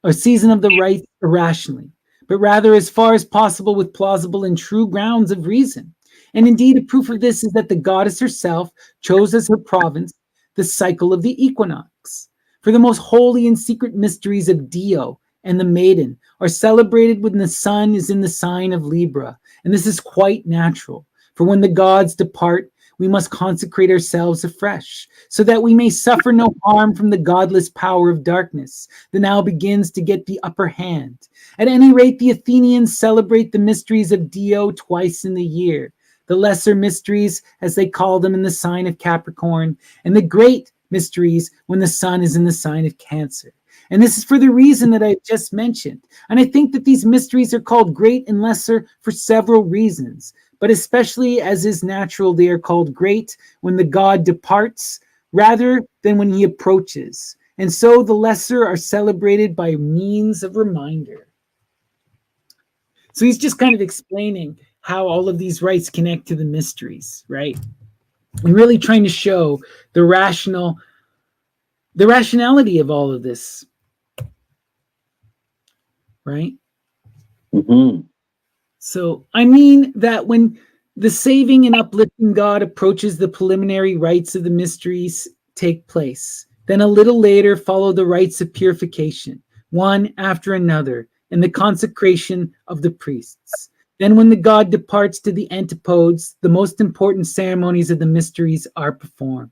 S1: or season of the rites irrationally, but rather as far as possible with plausible and true grounds of reason. And indeed, a proof of this is that the goddess herself chose as her province the cycle of the equinox. For the most holy and secret mysteries of Dio and the maiden are celebrated when the sun is in the sign of Libra. And this is quite natural. For when the gods depart, we must consecrate ourselves afresh, so that we may suffer no harm from the godless power of darkness that now begins to get the upper hand. At any rate, the Athenians celebrate the mysteries of Dio twice in the year. The lesser mysteries, as they call them, in the sign of Capricorn, and the great mysteries when the sun is in the sign of Cancer. And this is for the reason that I just mentioned. And I think that these mysteries are called great and lesser for several reasons, but especially as is natural, they are called great when the god departs rather than when he approaches. And so the lesser are celebrated by means of reminder. So he's just kind of explaining how all of these rites connect to the mysteries, right? And really trying to show the rationality of all of this, right?
S2: Mm-hmm.
S1: So, I mean that when the saving and uplifting God approaches, the preliminary rites of the mysteries take place. Then a little later follow the rites of purification, one after another, and the consecration of the priests. Then when the god departs to the antipodes, the most important ceremonies of the mysteries are performed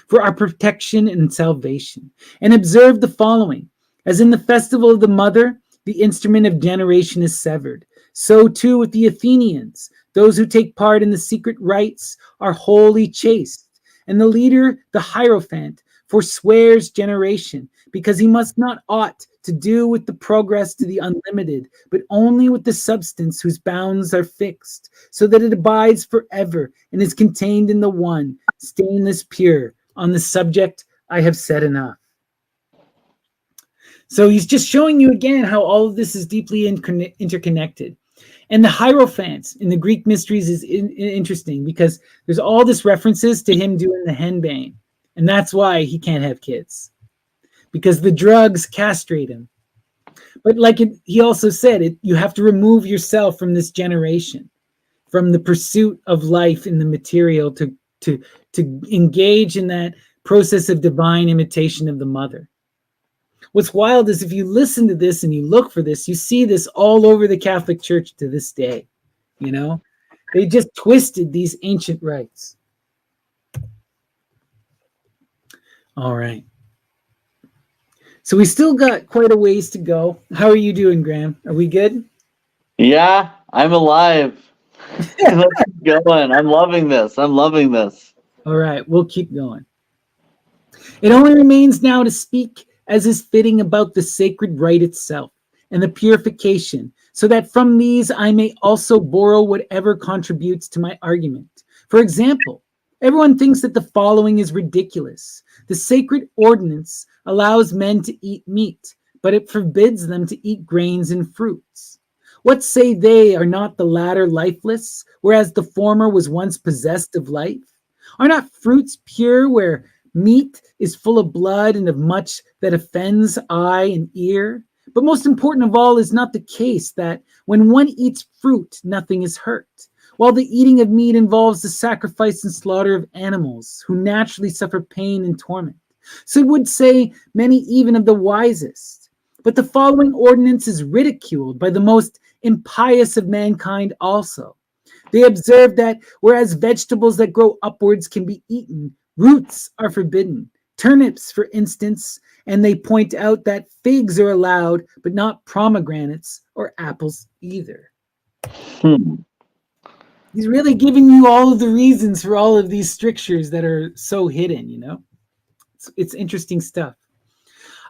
S1: for our protection and salvation. And observe the following. As in the festival of the mother, the instrument of generation is severed. So too with the Athenians. Those who take part in the secret rites are wholly chaste. And the leader, the Hierophant, forswears generation, because he must not aught to do with the progress to the unlimited, but only with the substance whose bounds are fixed, so that it abides forever and is contained in the one, stainless pure. On the subject, I have said enough. So he's just showing you again how all of this is deeply interconnected. And the Hierophant in the Greek mysteries is interesting because there's all this references to him doing the henbane. And that's why he can't have kids, because the drugs castrate him. But he also said, you have to remove yourself from this generation, from the pursuit of life in the material to engage in that process of divine imitation of the mother. What's wild is if you listen to this and you look for this, you see this all over the Catholic Church to this day. You know, they just twisted these ancient rites. All right. So we still got quite a ways to go. How are you doing, Graham? Are we good?
S2: Yeah, I'm alive. Let's keep going. I'm loving this.
S1: All right, we'll keep going. It only remains now to speak as is fitting about the sacred rite itself and the purification, so that from these I may also borrow whatever contributes to my argument. For example, everyone thinks that the following is ridiculous. The sacred ordinance allows men to eat meat, but it forbids them to eat grains and fruits. What say they, are not the latter lifeless, whereas the former was once possessed of life? Are not fruits pure where meat is full of blood and of much that offends eye and ear? But most important of all is not the case that when one eats fruit, nothing is hurt, while the eating of meat involves the sacrifice and slaughter of animals who naturally suffer pain and torment. So would say many even of the wisest. But the following ordinance is ridiculed by the most impious of mankind also. They observe that whereas vegetables that grow upwards can be eaten, roots are forbidden. Turnips, for instance, and they point out that figs are allowed, but not pomegranates or apples either. He's really giving you all of the reasons for all of these strictures that are so hidden, you know? It's interesting stuff.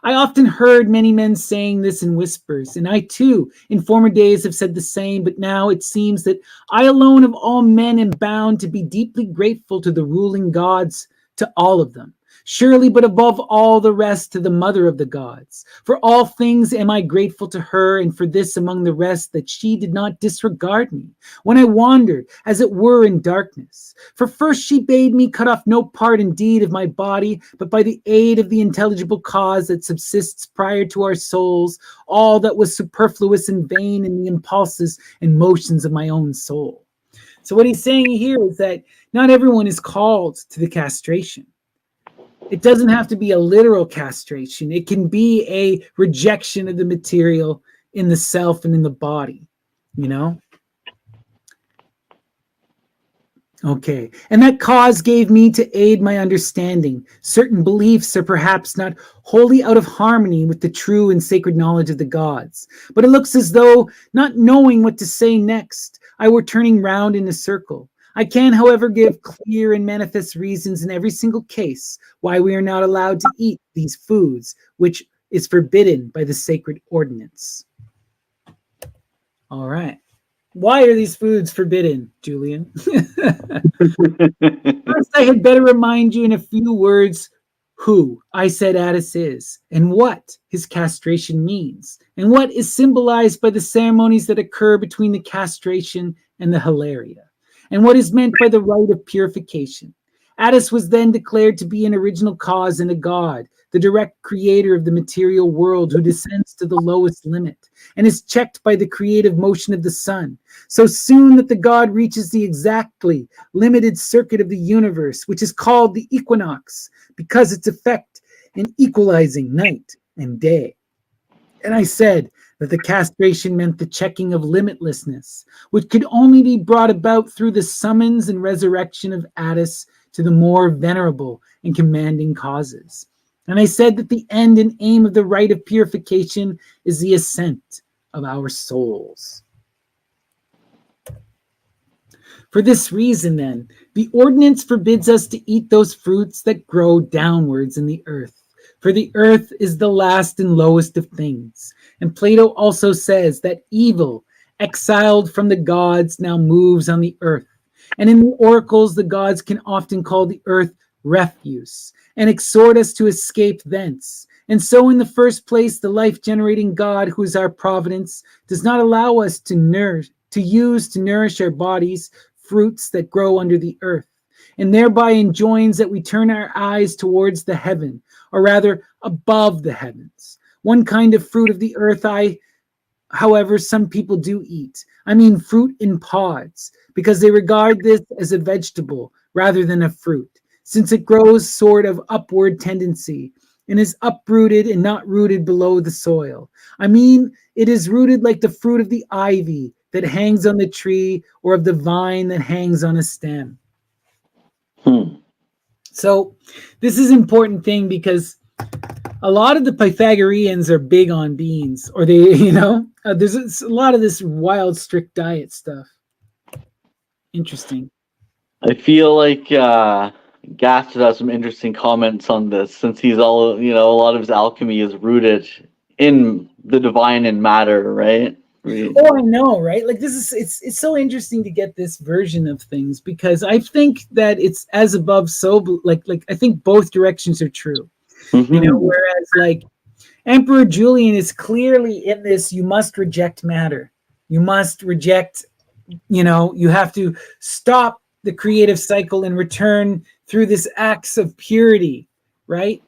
S1: I often heard many men saying this in whispers, and I too, in former days, have said the same, but now it seems that I alone of all men am bound to be deeply grateful to the ruling gods, to all of them. Surely, but above all the rest, to the mother of the gods. For all things am I grateful to her, and for this among the rest, that she did not disregard me, when I wandered, as it were, in darkness. For first she bade me cut off no part indeed of my body, but by the aid of the intelligible cause that subsists prior to our souls, all that was superfluous and vain in the impulses and motions of my own soul. So what he's saying here is that not everyone is called to the castration. It doesn't have to be a literal castration. It can be a rejection of the material in the self and in the body, you know? Okay. And that cause gave me to aid my understanding. Certain beliefs are perhaps not wholly out of harmony with the true and sacred knowledge of the gods. But it looks as though, not knowing what to say next, I were turning round in a circle. I can, however, give clear and manifest reasons in every single case why we are not allowed to eat these foods, which is forbidden by the sacred ordinance. All right. Why are these foods forbidden, Julian? First, I had better remind you in a few words who I said Attis is, and what his castration means, and what is symbolized by the ceremonies that occur between the castration and the hilaria, and what is meant by the rite of purification. Attis was then declared to be an original cause and a god, the direct creator of the material world who descends to the lowest limit and is checked by the creative motion of the sun. So soon that the god reaches the exactly limited circuit of the universe, which is called the equinox, because its effect in equalizing night and day. And I said that the castration meant the checking of limitlessness, which could only be brought about through the summons and resurrection of Attis to the more venerable and commanding causes. And I said that the end and aim of the rite of purification is the ascent of our souls. For this reason, then, the ordinance forbids us to eat those fruits that grow downwards in the earth. For the earth is the last and lowest of things. And Plato also says that evil, exiled from the gods, now moves on the earth. And in the oracles, the gods can often call the earth refuse and exhort us to escape thence. And so in the first place, the life-generating God, who is our providence, does not allow us to nourish our bodies fruits that grow under the earth, and thereby enjoins that we turn our eyes towards the heaven, or rather above the heavens. One kind of fruit of the earth however, some people do eat. I mean fruit in pods, because they regard this as a vegetable rather than a fruit, since it grows sort of upward tendency and is uprooted and not rooted below the soil. I mean, it is rooted like the fruit of the ivy that hangs on the tree, or of the vine that hangs on a stem. So this is an important thing, because a lot of the Pythagoreans are big on beans, or they, there's a lot of this wild, strict diet stuff. Interesting.
S2: I feel like Gas has some interesting comments on this, since he's a lot of his alchemy is rooted in the divine and matter, right?
S1: Oh, I know, right? Like it's so interesting to get this version of things, because I think that it's as above, so like I think both directions are true.
S2: Mm-hmm.
S1: Whereas like Emperor Julian is clearly in this, you must reject matter. You must reject, you have to stop the creative cycle and return through this acts of purity, right?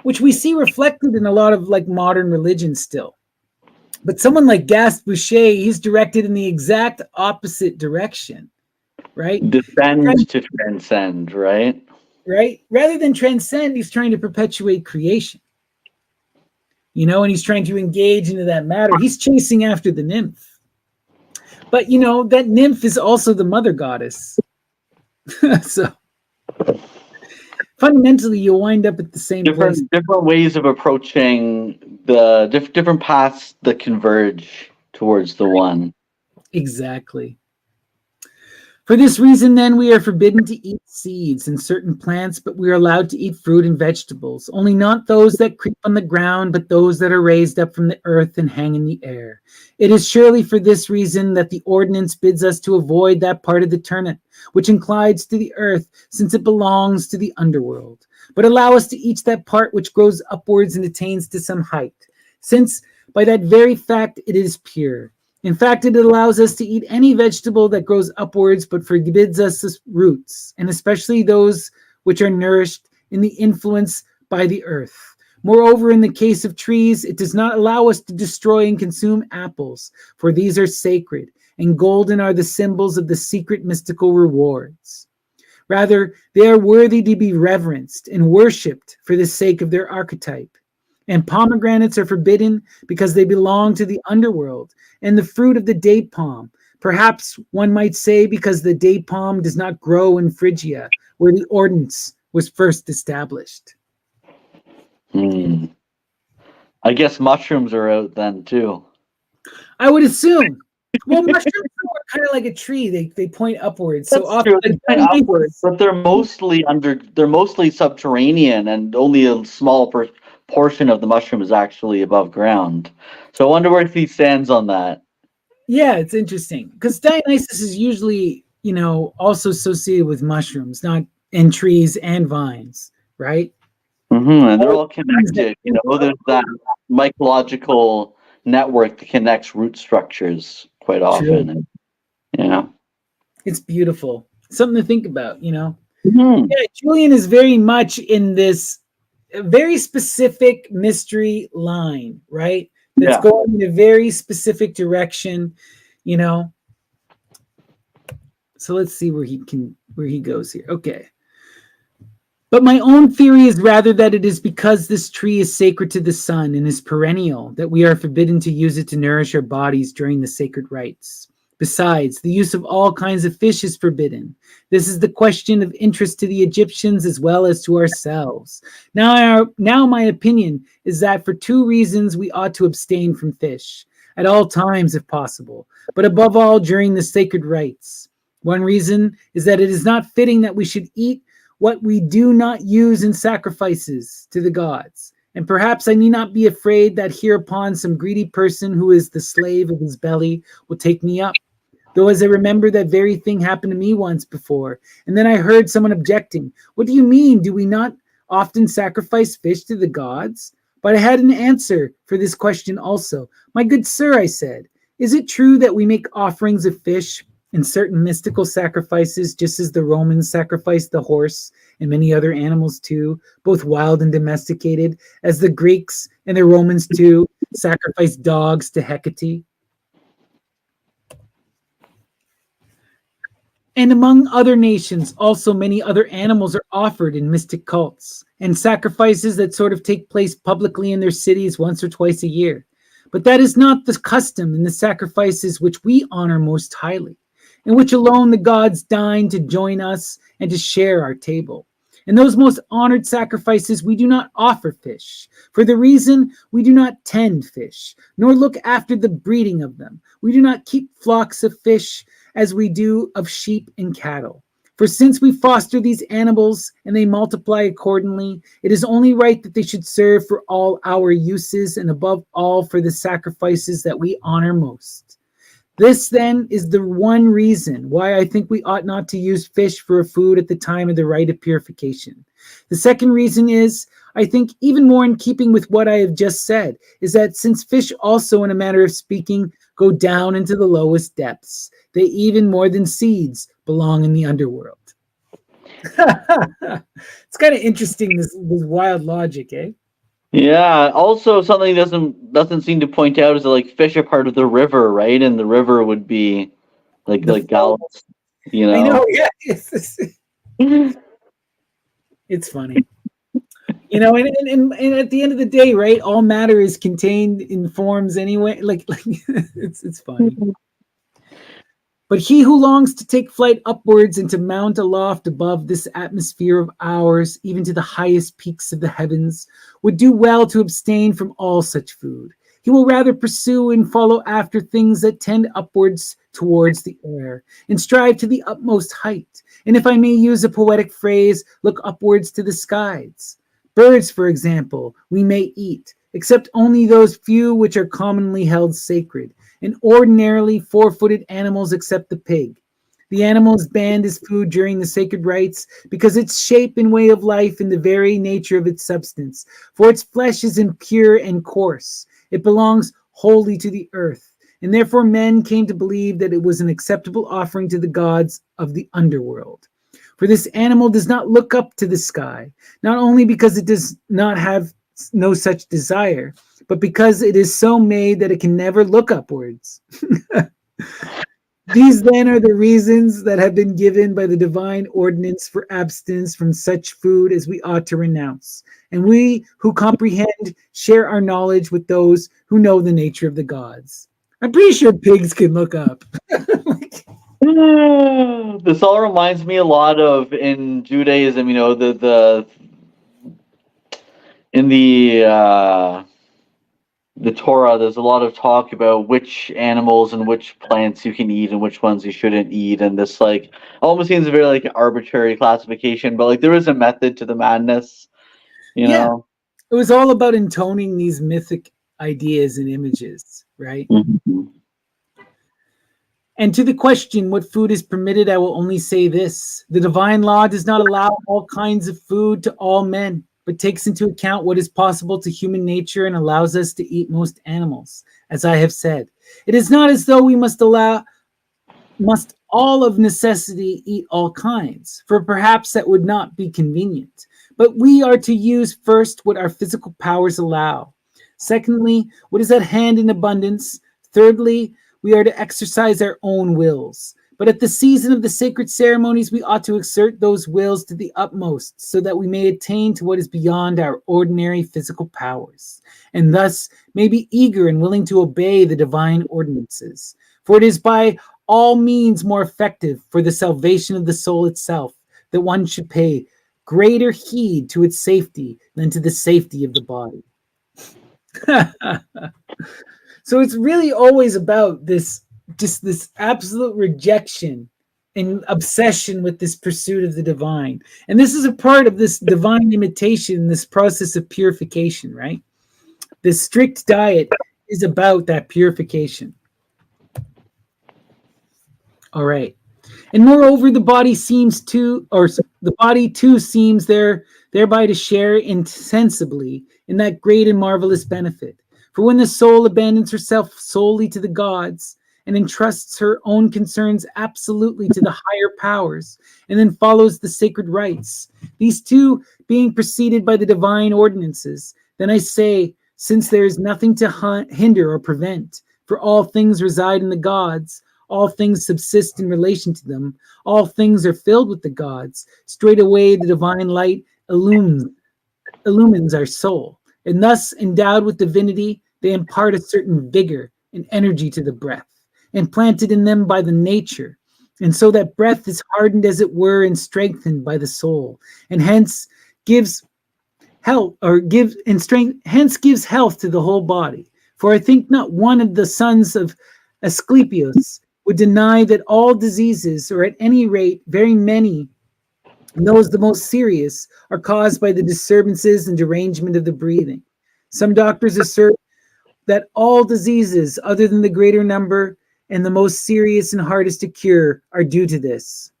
S1: Which we see reflected in a lot of like modern religion still. But someone like Gaston Boucher, he's directed in the exact opposite direction, right?
S2: Descend to transcend, right?
S1: Right? Rather than transcend, he's trying to perpetuate creation. And he's trying to engage into that matter. He's chasing after the nymph. But, that nymph is also the mother goddess. So fundamentally, you'll wind up at the same place.
S2: Different ways of approaching the different paths that converge towards the one.
S1: Exactly. For this reason, then, we are forbidden to eat seeds and certain plants, but we are allowed to eat fruit and vegetables, only not those that creep on the ground, but those that are raised up from the earth and hang in the air. It is surely for this reason that the ordinance bids us to avoid that part of the turnip which inclines to the earth, since it belongs to the underworld, but allow us to eat that part which grows upwards and attains to some height, since by that very fact it is pure. In fact, it allows us to eat any vegetable that grows upwards, but forbids us its roots, and especially those which are nourished in the influence by the earth. Moreover, in the case of trees, it does not allow us to destroy and consume apples, for these are sacred, and golden are the symbols of the secret mystical rewards. Rather, they are worthy to be reverenced and worshipped for the sake of their archetype. And pomegranates are forbidden because they belong to the underworld, and the fruit of the date palm. Perhaps one might say because the date palm does not grow in Phrygia, where the ordinance was first established.
S2: I guess mushrooms are out then too.
S1: I would assume. Well, mushrooms are kind of like a tree; they point upwards.
S2: That's
S1: So
S2: true. They point upwards, but they're mostly subterranean, and only a small portion of the mushroom is actually above ground. So I wonder where he stands on that.
S1: Yeah, it's interesting because Dionysus is usually, also associated with mushrooms, not in trees and vines, right?
S2: And they're all connected. There's that mycological network that connects root structures quite often. And,
S1: it's beautiful. Something to think about, Yeah, Julian is very much in this very specific mystery line, right? That's going in a very specific direction, So let's see where he goes here. Okay. But my own theory is rather that it is because this tree is sacred to the sun and is perennial that we are forbidden to use it to nourish our bodies during the sacred rites. Besides, the use of all kinds of fish is forbidden. This is the question of interest to the Egyptians as well as to ourselves. Now my opinion is that for two reasons we ought to abstain from fish, at all times if possible, but above all during the sacred rites. One reason is that it is not fitting that we should eat what we do not use in sacrifices to the gods. And perhaps I need not be afraid that hereupon some greedy person who is the slave of his belly will take me up. Though as I remember that very thing happened to me once before, and then I heard someone objecting, "What do you mean? Do we not often sacrifice fish to the gods?" But I had an answer for this question also. "My good sir," I said, "is it true that we make offerings of fish in certain mystical sacrifices, just as the Romans sacrificed the horse and many other animals too, both wild and domesticated, as the Greeks and the Romans too sacrificed dogs to Hecate? And among other nations, also many other animals are offered in mystic cults and sacrifices that sort of take place publicly in their cities once or twice a year. But that is not the custom in the sacrifices which we honor most highly, in which alone the gods deign to join us and to share our table. In those most honored sacrifices, we do not offer fish, for the reason we do not tend fish, nor look after the breeding of them. We do not keep flocks of fish as we do of sheep and cattle. For since we foster these animals and they multiply accordingly, it is only right that they should serve for all our uses and above all for the sacrifices that we honor most. This, then, is the one reason why I think we ought not to use fish for a food at the time of the rite of purification. The second reason is, I think, even more in keeping with what I have just said, is that since fish also, in a manner of speaking, go down into the lowest depths, they even more than seeds belong in the underworld. It's kind of interesting, this wild logic, eh?
S2: Yeah. Also, something doesn't seem to point out is that like fish are part of the river, right? And the river would be
S1: The
S2: like
S1: flow.
S2: gallons, you
S1: I
S2: know.
S1: know, yeah. It's funny. You know, and at the end of the day, right, all matter is contained in forms anyway. Like it's funny. But he who longs to take flight upwards and to mount aloft above this atmosphere of ours, even to the highest peaks of the heavens, would do well to abstain from all such food. He will rather pursue and follow after things that tend upwards towards the air, and strive to the utmost height. And if I may use a poetic phrase, look upwards to the skies. Birds, for example, we may eat, except only those few which are commonly held sacred, and ordinarily four-footed animals except the pig. The animal is banned as food during the sacred rites because its shape and way of life and the very nature of its substance. For its flesh is impure and coarse. It belongs wholly to the earth, and therefore men came to believe that it was an acceptable offering to the gods of the underworld. For this animal does not look up to the sky, not only because it does not have no such desire, but because it is so made that it can never look upwards. These then are the reasons that have been given by the divine ordinance for abstinence from such food as we ought to renounce. And we who comprehend share our knowledge with those who know the nature of the gods. I'm pretty sure pigs can look up.
S2: This all reminds me a lot of in Judaism, the in the Torah, there's a lot of talk about which animals and which plants you can eat and which ones you shouldn't eat, and this like almost seems a very like arbitrary classification, but like there is a method to the madness, you
S1: Yeah,
S2: know.
S1: it was all about intoning these mythic ideas and images, right?
S2: Mhm.
S1: And to the question, what food is permitted, I will only say this. The divine law does not allow all kinds of food to all men, but takes into account what is possible to human nature and allows us to eat most animals, as I have said. It is not as though we must all of necessity eat all kinds, for perhaps that would not be convenient. But we are to use first what our physical powers allow. Secondly, what is at hand in abundance. Thirdly, we are to exercise our own wills. But at the season of the sacred ceremonies, we ought to exert those wills to the utmost, so that we may attain to what is beyond our ordinary physical powers, and thus may be eager and willing to obey the divine ordinances. For it is by all means more effective for the salvation of the soul itself that one should pay greater heed to its safety than to the safety of the body. So it's really always about this, just this absolute rejection and obsession with this pursuit of the divine. And this is a part of this divine imitation, this process of purification, right? This strict diet is about that purification. All right. And moreover, the body seems to, or the body too seems thereby to share insensibly in that great and marvelous benefit. For when the soul abandons herself solely to the gods and entrusts her own concerns absolutely to the higher powers, and then follows the sacred rites, these two being preceded by the divine ordinances, then I say, since there is nothing to hinder or prevent, for all things reside in the gods, all things subsist in relation to them, all things are filled with the gods. Straightway the divine light illumines our soul, and thus endowed with divinity, they impart a certain vigor and energy to the breath, implanted in them by the nature. And so that breath is hardened, as it were, and strengthened by the soul, and hence gives health, or gives and strength, hence gives health to the whole body. For I think not one of the sons of Asclepius would deny that all diseases, or at any rate very many, and those the most serious, are caused by the disturbances and derangement of the breathing. Some doctors assert that all diseases, other than the greater number and the most serious and hardest to cure, are due to this.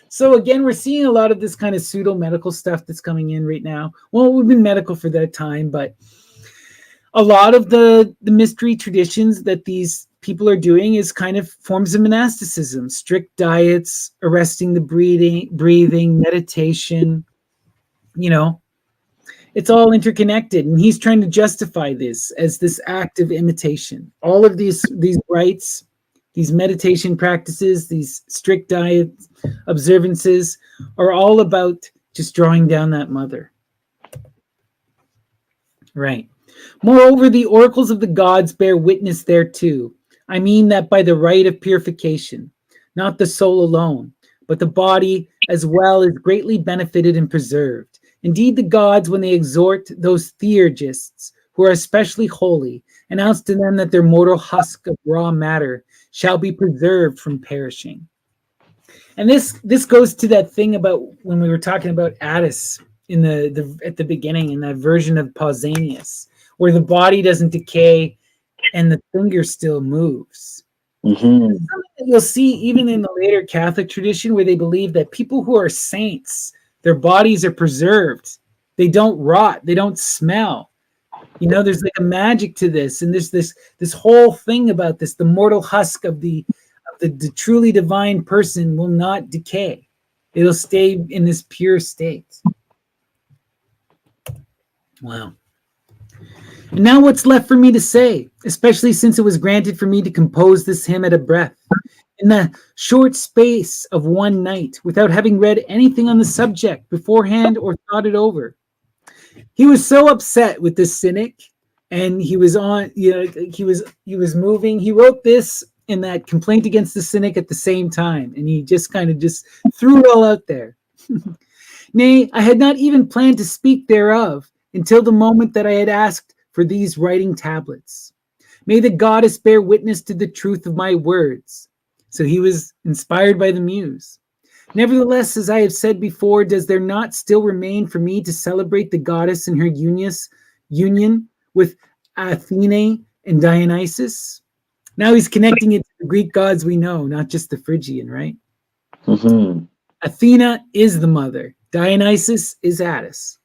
S1: So again, we're seeing a lot of this kind of pseudo medical stuff that's coming in right now. Well, we've been medical for that time, but a lot of the mystery traditions that these people are doing is kind of forms of monasticism, strict diets, arresting the breathing, meditation, you know. It's all interconnected, and he's trying to justify this as this act of imitation. All of these rites, these meditation practices, these strict diet observances are all about just drawing down that mother. Right. Moreover, the oracles of the gods bear witness thereto. I mean that by the right of purification, not the soul alone, but the body as well is greatly benefited and preserved. Indeed, the gods, when they exhort those theurgists who are especially holy, announce to them that their mortal husk of raw matter shall be preserved from perishing. And this goes to that thing about when we were talking about Attis in the at the beginning, in that version of Pausanias, where the body doesn't decay and the finger still moves.
S2: Mm-hmm.
S1: You'll see even in the later Catholic tradition where they believe that people who are saints, their bodies are preserved. They don't rot. They don't smell. You know, there's like a magic to this, and there's this whole thing about this. The mortal husk of the truly divine person will not decay. It'll stay in this pure state. Wow. And now what's left for me to say, especially since it was granted for me to compose this hymn at a breath, in the short space of one night, without having read anything on the subject beforehand or thought it over. He was so upset with this cynic, and he was on, he was moving. He wrote this and that complaint against the cynic at the same time, and he just kind of just threw it all out there. Nay, I had not even planned to speak thereof until the moment that I had asked for these writing tablets. May the goddess bear witness to the truth of my words. So he was inspired by the muse. Nevertheless, as I have said before, does there not still remain for me to celebrate the goddess in her union with Athene and Dionysus? Now he's connecting it to the Greek gods we know, not just the Phrygian, right?
S2: Mm-hmm.
S1: Athena is the mother. Dionysus is Attis.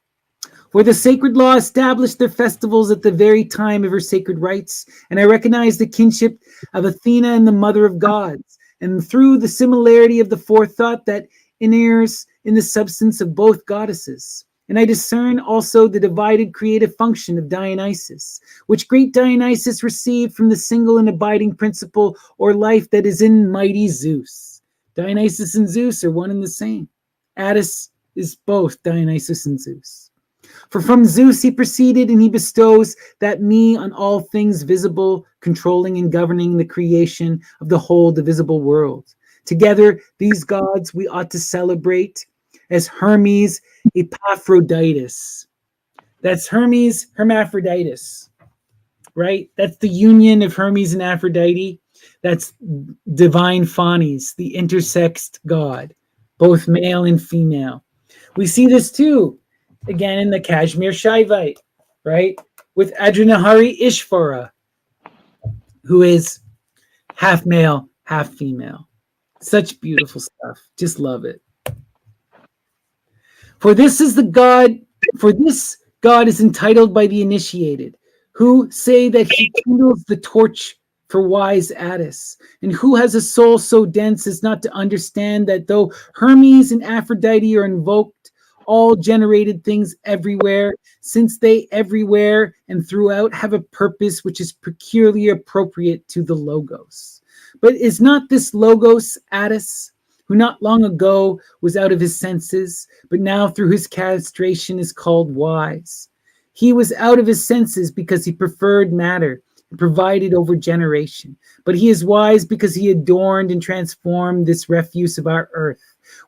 S1: For the sacred law established their festivals at the very time of her sacred rites, and I recognize the kinship of Athena and the mother of gods, and through the similarity of the forethought that inheres in the substance of both goddesses. And I discern also the divided creative function of Dionysus, which great Dionysus received from the single and abiding principle or life that is in mighty Zeus. Dionysus and Zeus are one and the same. Attis is both Dionysus and Zeus. For from Zeus he proceeded, and he bestows that me on all things visible, controlling and governing the creation of the whole divisible world. Together, these gods we ought to celebrate as Hermes Epaphroditus. That's Hermes Hermaphroditus, right? That's the union of Hermes and Aphrodite. That's divine Phanes, the intersexed god, both male and female. We see this too, again in the Kashmir Shaivite, right? With Adranahari Ishvara, who is half male, half female. Such beautiful stuff. Just love it. For this God is entitled by the initiated, who say that he kindles the torch for wise Attis, and who has a soul so dense as not to understand that though Hermes and Aphrodite are invoked, all generated things everywhere, since they everywhere and throughout have a purpose which is peculiarly appropriate to the Logos. But is not this Logos Attis, who not long ago was out of his senses, but now through his castration is called wise? He was out of his senses because he preferred matter and provided over generation. But he is wise because he adorned and transformed this refuse of our earth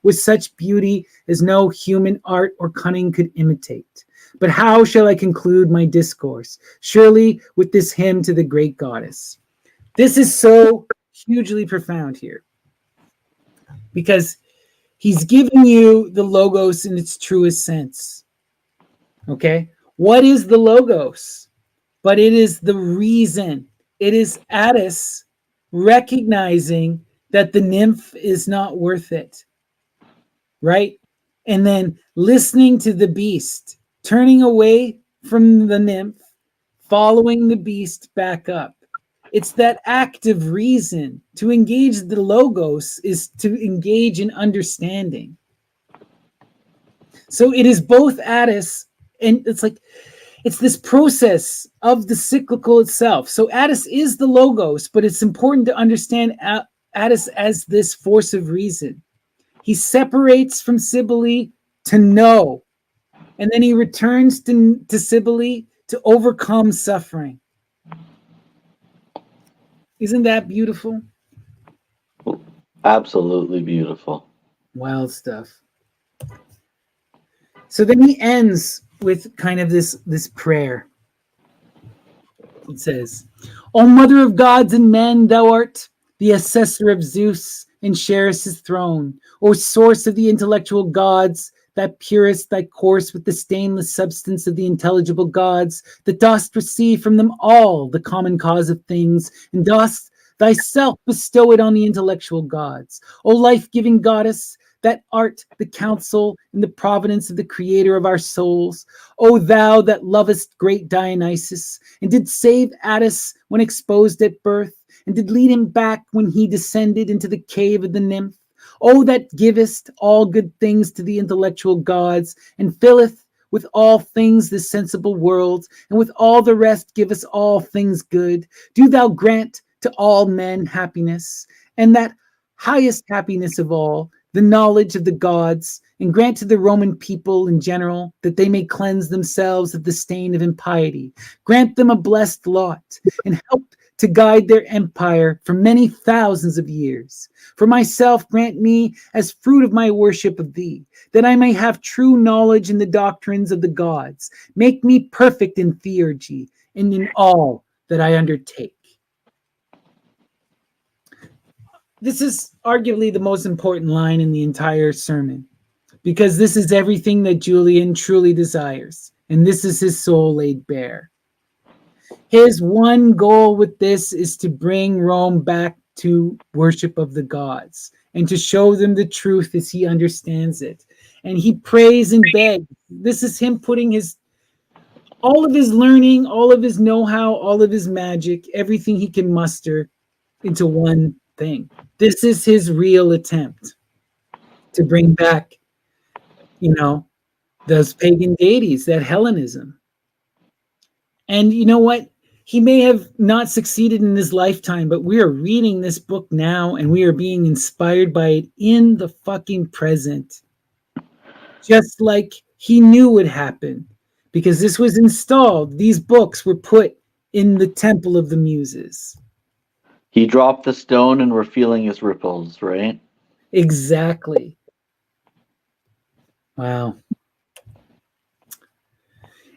S1: with such beauty as no human art or cunning could imitate. But how shall I conclude my discourse? Surely with this hymn to the great goddess. This is so hugely profound here, because he's giving you the Logos in its truest sense. Okay? What is the Logos? But it is the reason. It is Attis recognizing that the nymph is not worth it. Right? And then listening to the beast, turning away from the nymph, following the beast back up. It's that act of reason. To engage the Logos is to engage in understanding. So it is both Attis and it's this process of the cyclical itself. So Attis is the logos, but it's important to understand Attis as this force of reason. He separates from Cybele to know, and then he returns to Cybele to overcome suffering. Isn't that beautiful?
S2: Absolutely beautiful.
S1: Wild stuff. So then he ends with kind of this prayer. It says, O mother of gods and men, thou art the assessor of Zeus and sharest his throne. O source of the intellectual gods, that purest thy course with the stainless substance of the intelligible gods, that dost receive from them all the common cause of things, and dost thyself bestow it on the intellectual gods. O life-giving goddess, that art the counsel and the providence of the creator of our souls. O thou that lovest great Dionysus, and did save Attis when exposed at birth, and did lead him back when he descended into the cave of the nymph. O that givest all good things to the intellectual gods, and filleth with all things this sensible world, and with all the rest give us all things good. Do thou grant to all men happiness, and that highest happiness of all, the knowledge of the gods, and grant to the Roman people in general that they may cleanse themselves of the stain of impiety. Grant them a blessed lot, and help to guide their empire for many thousands of years. For myself, grant me as fruit of my worship of thee, that I may have true knowledge in the doctrines of the gods. Make me perfect in theurgy and in all that I undertake. This is arguably the most important line in the entire sermon, because this is everything that Julian truly desires, and this is his soul laid bare. His one goal with this is to bring Rome back to worship of the gods and to show them the truth as he understands it. And he prays and begs. This is him putting all of his learning, all of his know-how, all of his magic, everything he can muster into one thing. This is his real attempt to bring back, those pagan deities, that Hellenism. And you know what? He may have not succeeded in his lifetime, but we are reading this book now and we are being inspired by it in the fucking present. Just like he knew would happen, because this was installed. These books were put in the Temple of the Muses.
S2: He dropped the stone and we're feeling his ripples, right?
S1: Exactly. Wow.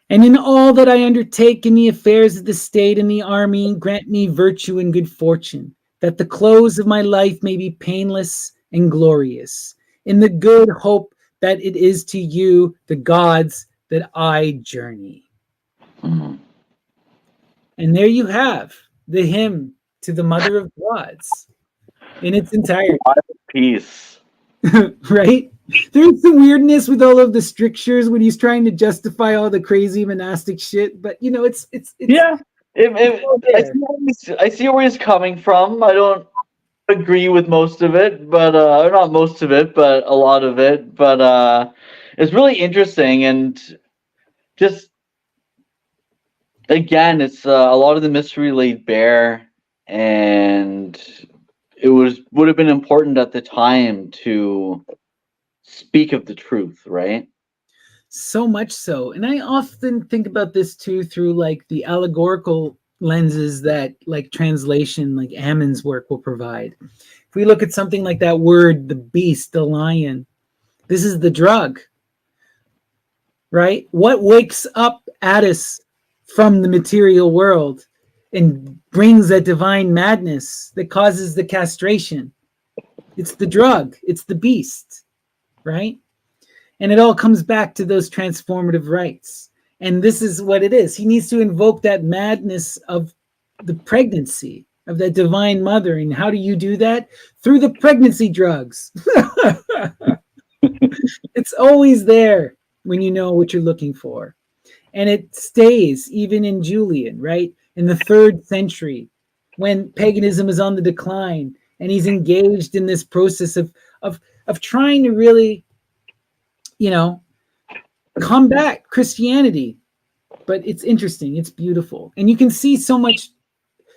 S1: And in all that I undertake in the affairs of the state and the army, grant me virtue and good fortune, that the close of my life may be painless and glorious, in the good hope that it is to you, the gods, that I journey.
S2: Mm-hmm.
S1: And there you have the hymn to the Mother of Gods in its entirety.
S2: Peace.
S1: Right? There's some weirdness with all of the strictures when he's trying to justify all the crazy monastic shit, but it's
S2: yeah. I see where he's coming from. I don't agree with most of it, but or not most of it, but a lot of it. But it's really interesting, and just again, it's a lot of the mystery laid bare, and it would have been important at the time to speak of the truth, right?
S1: So much so. And I often think about this too through like the allegorical lenses that like translation, like Ammon's work will provide. If we look at something like that word, the beast, the lion, this is the drug, right? What wakes up Attis from the material world and brings that divine madness that causes the castration? It's the drug, it's the beast, right? And it all comes back to those transformative rites. And this is what it is. He needs to invoke that madness of the pregnancy, of that divine mother. And how do you do that? Through the pregnancy drugs. It's always there when you know what you're looking for. And it stays even in Julian, right? In the 3rd century, when paganism is on the decline and he's engaged in this process of trying to really, combat Christianity. But it's interesting. It's beautiful. And you can see so much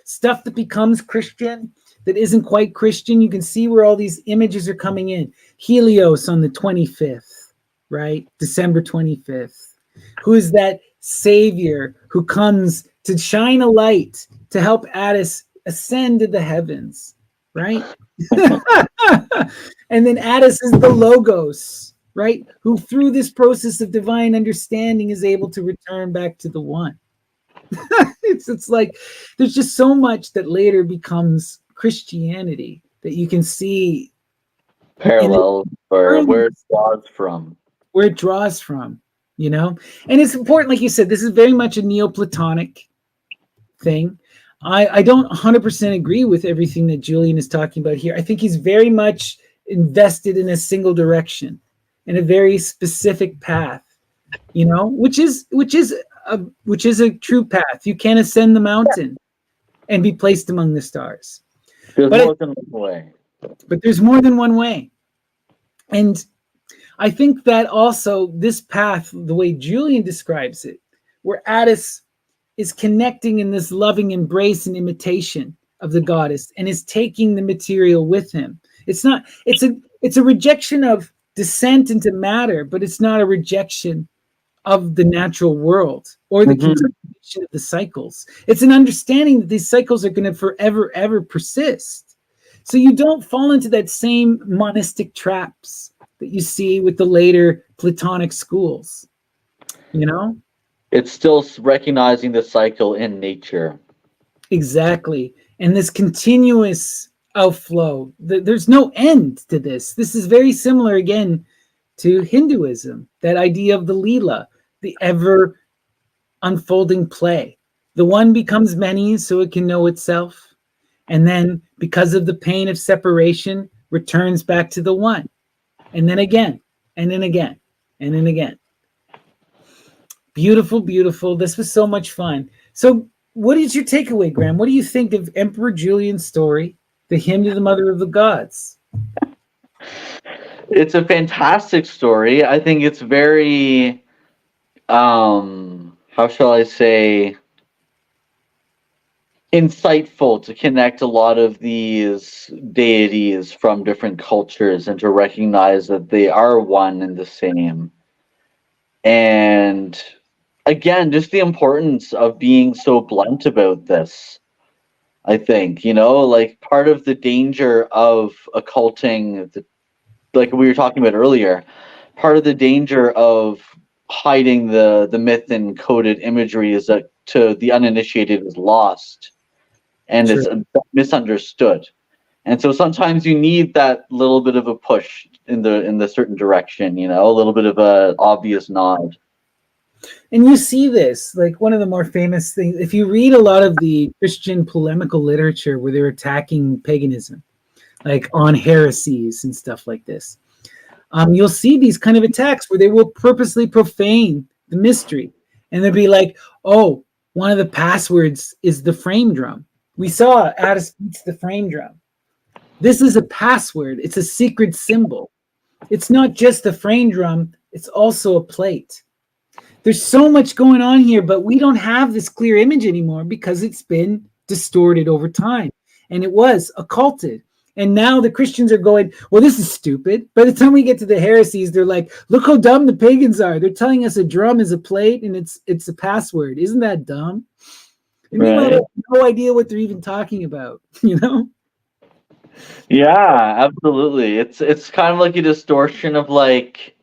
S1: stuff that becomes Christian that isn't quite Christian. You can see where all these images are coming in. Helios on the 25th, right? December 25th. Who is that savior who comes to shine a light to help Attis ascend to the heavens, right? And then Attis is the Logos, right? Who through this process of divine understanding is able to return back to the one. It's like there's just so much that later becomes Christianity that you can see
S2: Parallel or where it draws from.
S1: Where it draws from, you know? And it's important, like you said, this is very much a Neoplatonic thing. I don't 100% agree with everything that Julian is talking about here. I think he's very much invested in a single direction, in a very specific path, you know, which is a true path. You can ascend the mountain and be placed among the stars.
S2: There's more than one way.
S1: But there's more than one way. And I think that also this path, the way Julian describes it, where Attis is connecting in this loving embrace and imitation of the goddess and is taking the material with him. It's a rejection of descent into matter, but it's not a rejection of the natural world or the continuation of the cycles. It's an understanding that these cycles are going to forever, ever persist. So you don't fall into that same monistic traps that you see with the later Platonic schools, you know?
S2: It's still recognizing the cycle in nature.
S1: Exactly. And this continuous outflow, there's no end to this. This is very similar, again, to Hinduism, that idea of the Leela, the ever unfolding play. The one becomes many so it can know itself. And then, because of the pain of separation, returns back to the one. And then again, and then again, and then again. Beautiful, beautiful. This was so much fun. So what is your takeaway, Graham? What do you think of Emperor Julian's story, the hymn to the Mother of the Gods?
S2: It's a fantastic story. I think it's very, how shall I say, insightful to connect a lot of these deities from different cultures and to recognize that they are one and the same. And again, just the importance of being so blunt about this. I think, you know, like part of the danger of occulting, like we were talking about earlier, part of the danger of hiding the myth and coded imagery is that to the uninitiated is lost and it's misunderstood. And so sometimes you need that little bit of a push in the certain direction, you know, a little bit of a obvious nod.
S1: And you see this, like one of the more famous things, if you read a lot of the Christian polemical literature where they're attacking paganism, like on heresies and stuff like this, you'll see these kind of attacks where they will purposely profane the mystery. And they'll be like, oh, one of the passwords is the frame drum. We saw Attis beats the frame drum. This is a password. It's a secret symbol. It's not just the frame drum. It's also a plate. There's so much going on here, but we don't have this clear image anymore because it's been distorted over time. And it was occulted. And now the Christians are going, well, this is stupid. By the time we get to the heresies, they're like, look how dumb the pagans are. They're telling us a drum is a plate and it's a password. Isn't that dumb? And meanwhile, they have no idea what they're even talking about, you know?
S2: Yeah, absolutely. It's kind of like a distortion of like,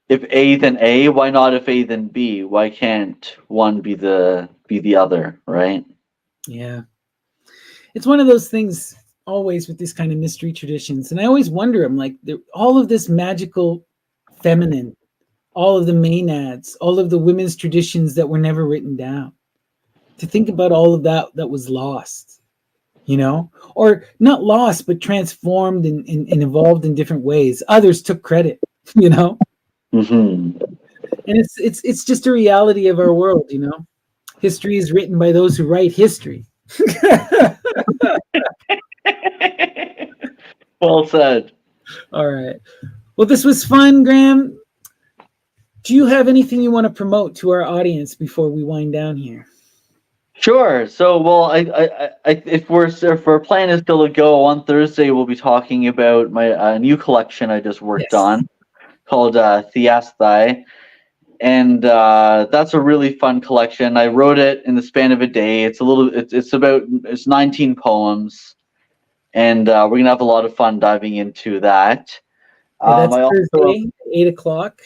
S2: if A then A, why not if A then B? Why can't one be the other, right?
S1: Yeah. It's one of those things always with this kind of mystery traditions. And I always wonder, I'm like, all of this magical feminine, all of the maenads, all of the women's traditions that were never written down. To think about all of that was lost, you know, or not lost, but transformed and evolved in different ways. Others took credit, you know. And it's just a reality of our world, you know. History is written by those who write history.
S2: Well said.
S1: All right. Well, this was fun, Graham. Do you have anything you want to promote to our audience before we wind down here?
S2: Sure. So, well, if our plan is still to go on Thursday, we'll be talking about my new collection I just worked
S1: Yes.
S2: on called Theasthai, and that's a really fun collection. I wrote it in the span of a day. It's 19 poems, and we're gonna have a lot of fun diving into that.
S1: Okay, that's
S2: I also,
S1: Thursday, 8 o'clock.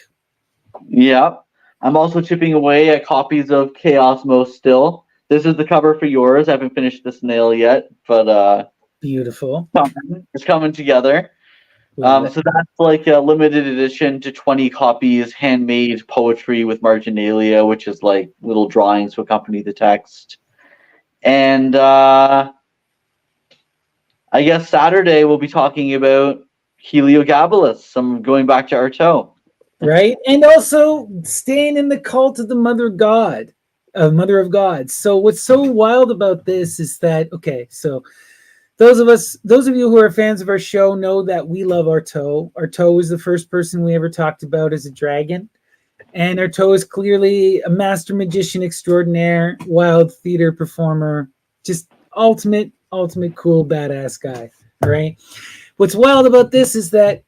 S2: yeah, I'm also chipping away at copies of Chaosmos still. This is the cover for yours. I haven't finished the snail yet, but
S1: Beautiful.
S2: it's coming together.
S1: Love it.
S2: So that's like a limited edition to 20 copies, handmade poetry with marginalia, which is like little drawings to accompany the text. And I guess Saturday we'll be talking about Heliogabalus. I'm going back to Artaud.
S1: Right? And also staying in the cult of the Mother of God. So what's so wild about this is that, okay, so those of you who are fans of our show know that we love Artaud. Artaud was the first person we ever talked about as a dragon. And Artaud is clearly a master magician extraordinaire, wild theater performer, just ultimate cool, badass guy. All right. What's wild about this is that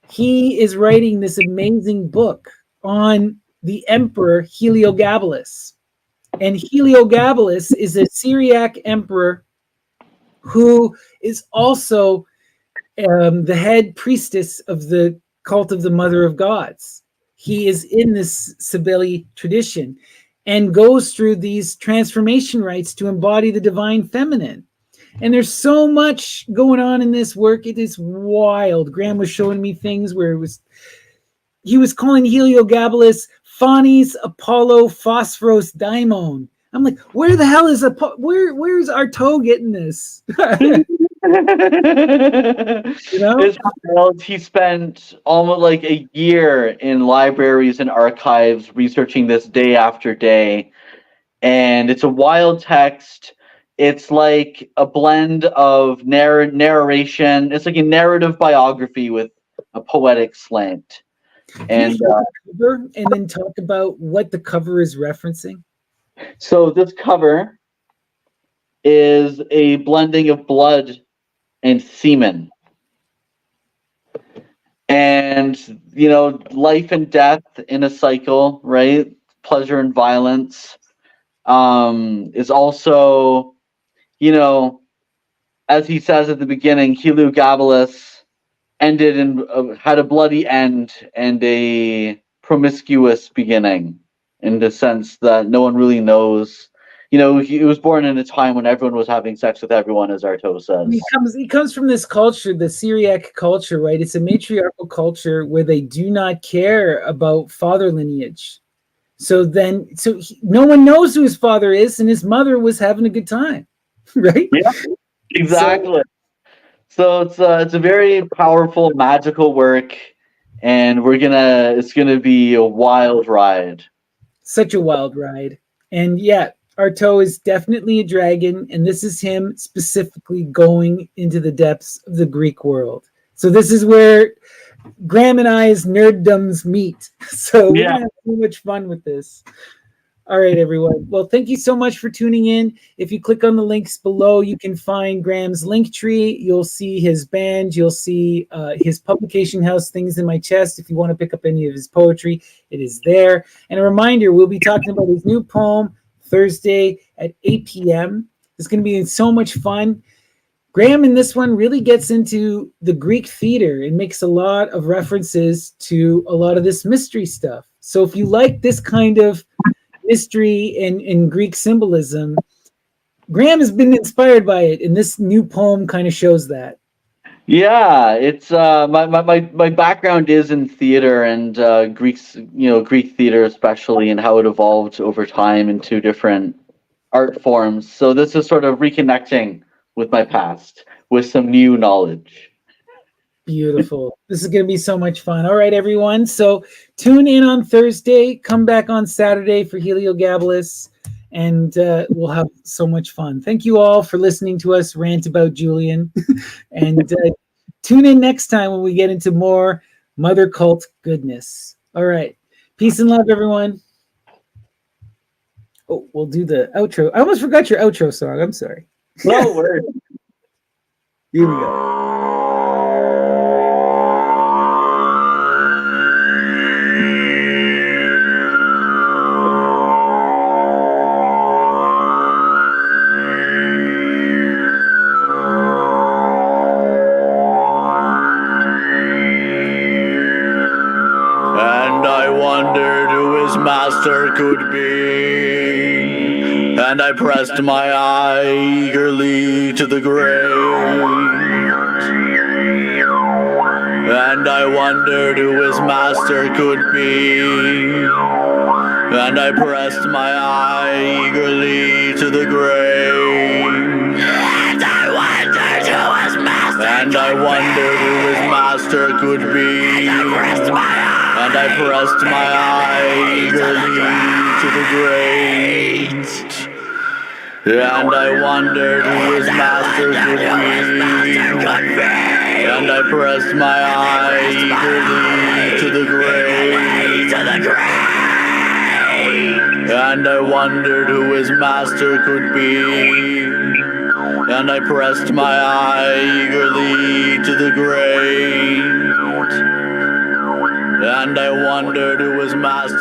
S1: he is writing this amazing book on the Emperor Heliogabalus. And Heliogabalus is a Syriac emperor who is also the head priestess of the cult of the Mother of Gods. He is in this Cybele tradition and goes through these transformation rites to embody the divine feminine. And there's so much going on in this work. It is wild. Graham was showing me things where he was calling Heliogabalus Phanes Apollo Phosphoros Daimon. I'm like, where the hell is where's Artaud getting this? You know?
S2: It's wild. He spent almost like a year in libraries and archives researching this day after day. And it's a wild text. It's like a blend of narration. It's like a narrative biography with a poetic slant.
S1: Can you
S2: And
S1: show the cover and then talk about what the cover is referencing?
S2: so this cover is a blending of blood and semen. And, life and death in a cycle, right? Pleasure and violence. Is also, as he says at the beginning, Heliogabalus ended and had a bloody end and a promiscuous beginning, in the sense that no one really knows. He was born in a time when everyone was having sex with everyone, as Artaud says.
S1: He comes from this culture, the Syriac culture, right? It's a matriarchal culture where they do not care about father lineage. So no one knows who his father is, and his mother was having a good time, right?
S2: Yeah, exactly. So it's a very powerful, magical work, and it's gonna be a wild ride.
S1: Such a wild ride. And yeah, Artaud is definitely a dragon, and this is him specifically going into the depths of the Greek world. So this is where Graham and I's nerddoms meet. So we're gonna have so much fun with this. All right, everyone. Well, thank you so much for tuning in. If you click on the links below, you can find Graham's link tree. You'll see his band. You'll see his publication house, Things in My Chest. If you want to pick up any of his poetry, it is there. And a reminder, we'll be talking about his new poem Thursday at 8 p.m. It's going to be so much fun. Graham in this one really gets into the Greek theater and makes a lot of references to a lot of this mystery stuff. So if you like this kind of mystery and Greek symbolism, Graham has been inspired by it, and this new poem kind of shows that.
S2: Yeah, it's my background is in theater and Greek theater especially, and how it evolved over time into different art forms. So this is sort of reconnecting with my past with some new knowledge.
S1: Beautiful. This is going to be so much fun. All right, everyone. So tune in on Thursday. Come back on Saturday for Heliogabalus, and we'll have so much fun. Thank you all for listening to us rant about Julian. And tune in next time when we get into more mother cult goodness. All right. Peace and love, everyone. Oh, we'll do the outro. I almost forgot your outro song. I'm sorry.
S2: No worries.
S1: Here we go.
S2: And I wondered who his master could be, and I pressed my eye eagerly to the grave. And I wondered who his master could be, and I pressed my eye eagerly to the grave. And I wondered who his master could be, and I pressed my eye eagerly to the grave. And I wondered who his master could be, and I pressed my eye eagerly to the grave. And I wondered who his master could be, and I pressed my eye eagerly to the grave. And I wondered who his master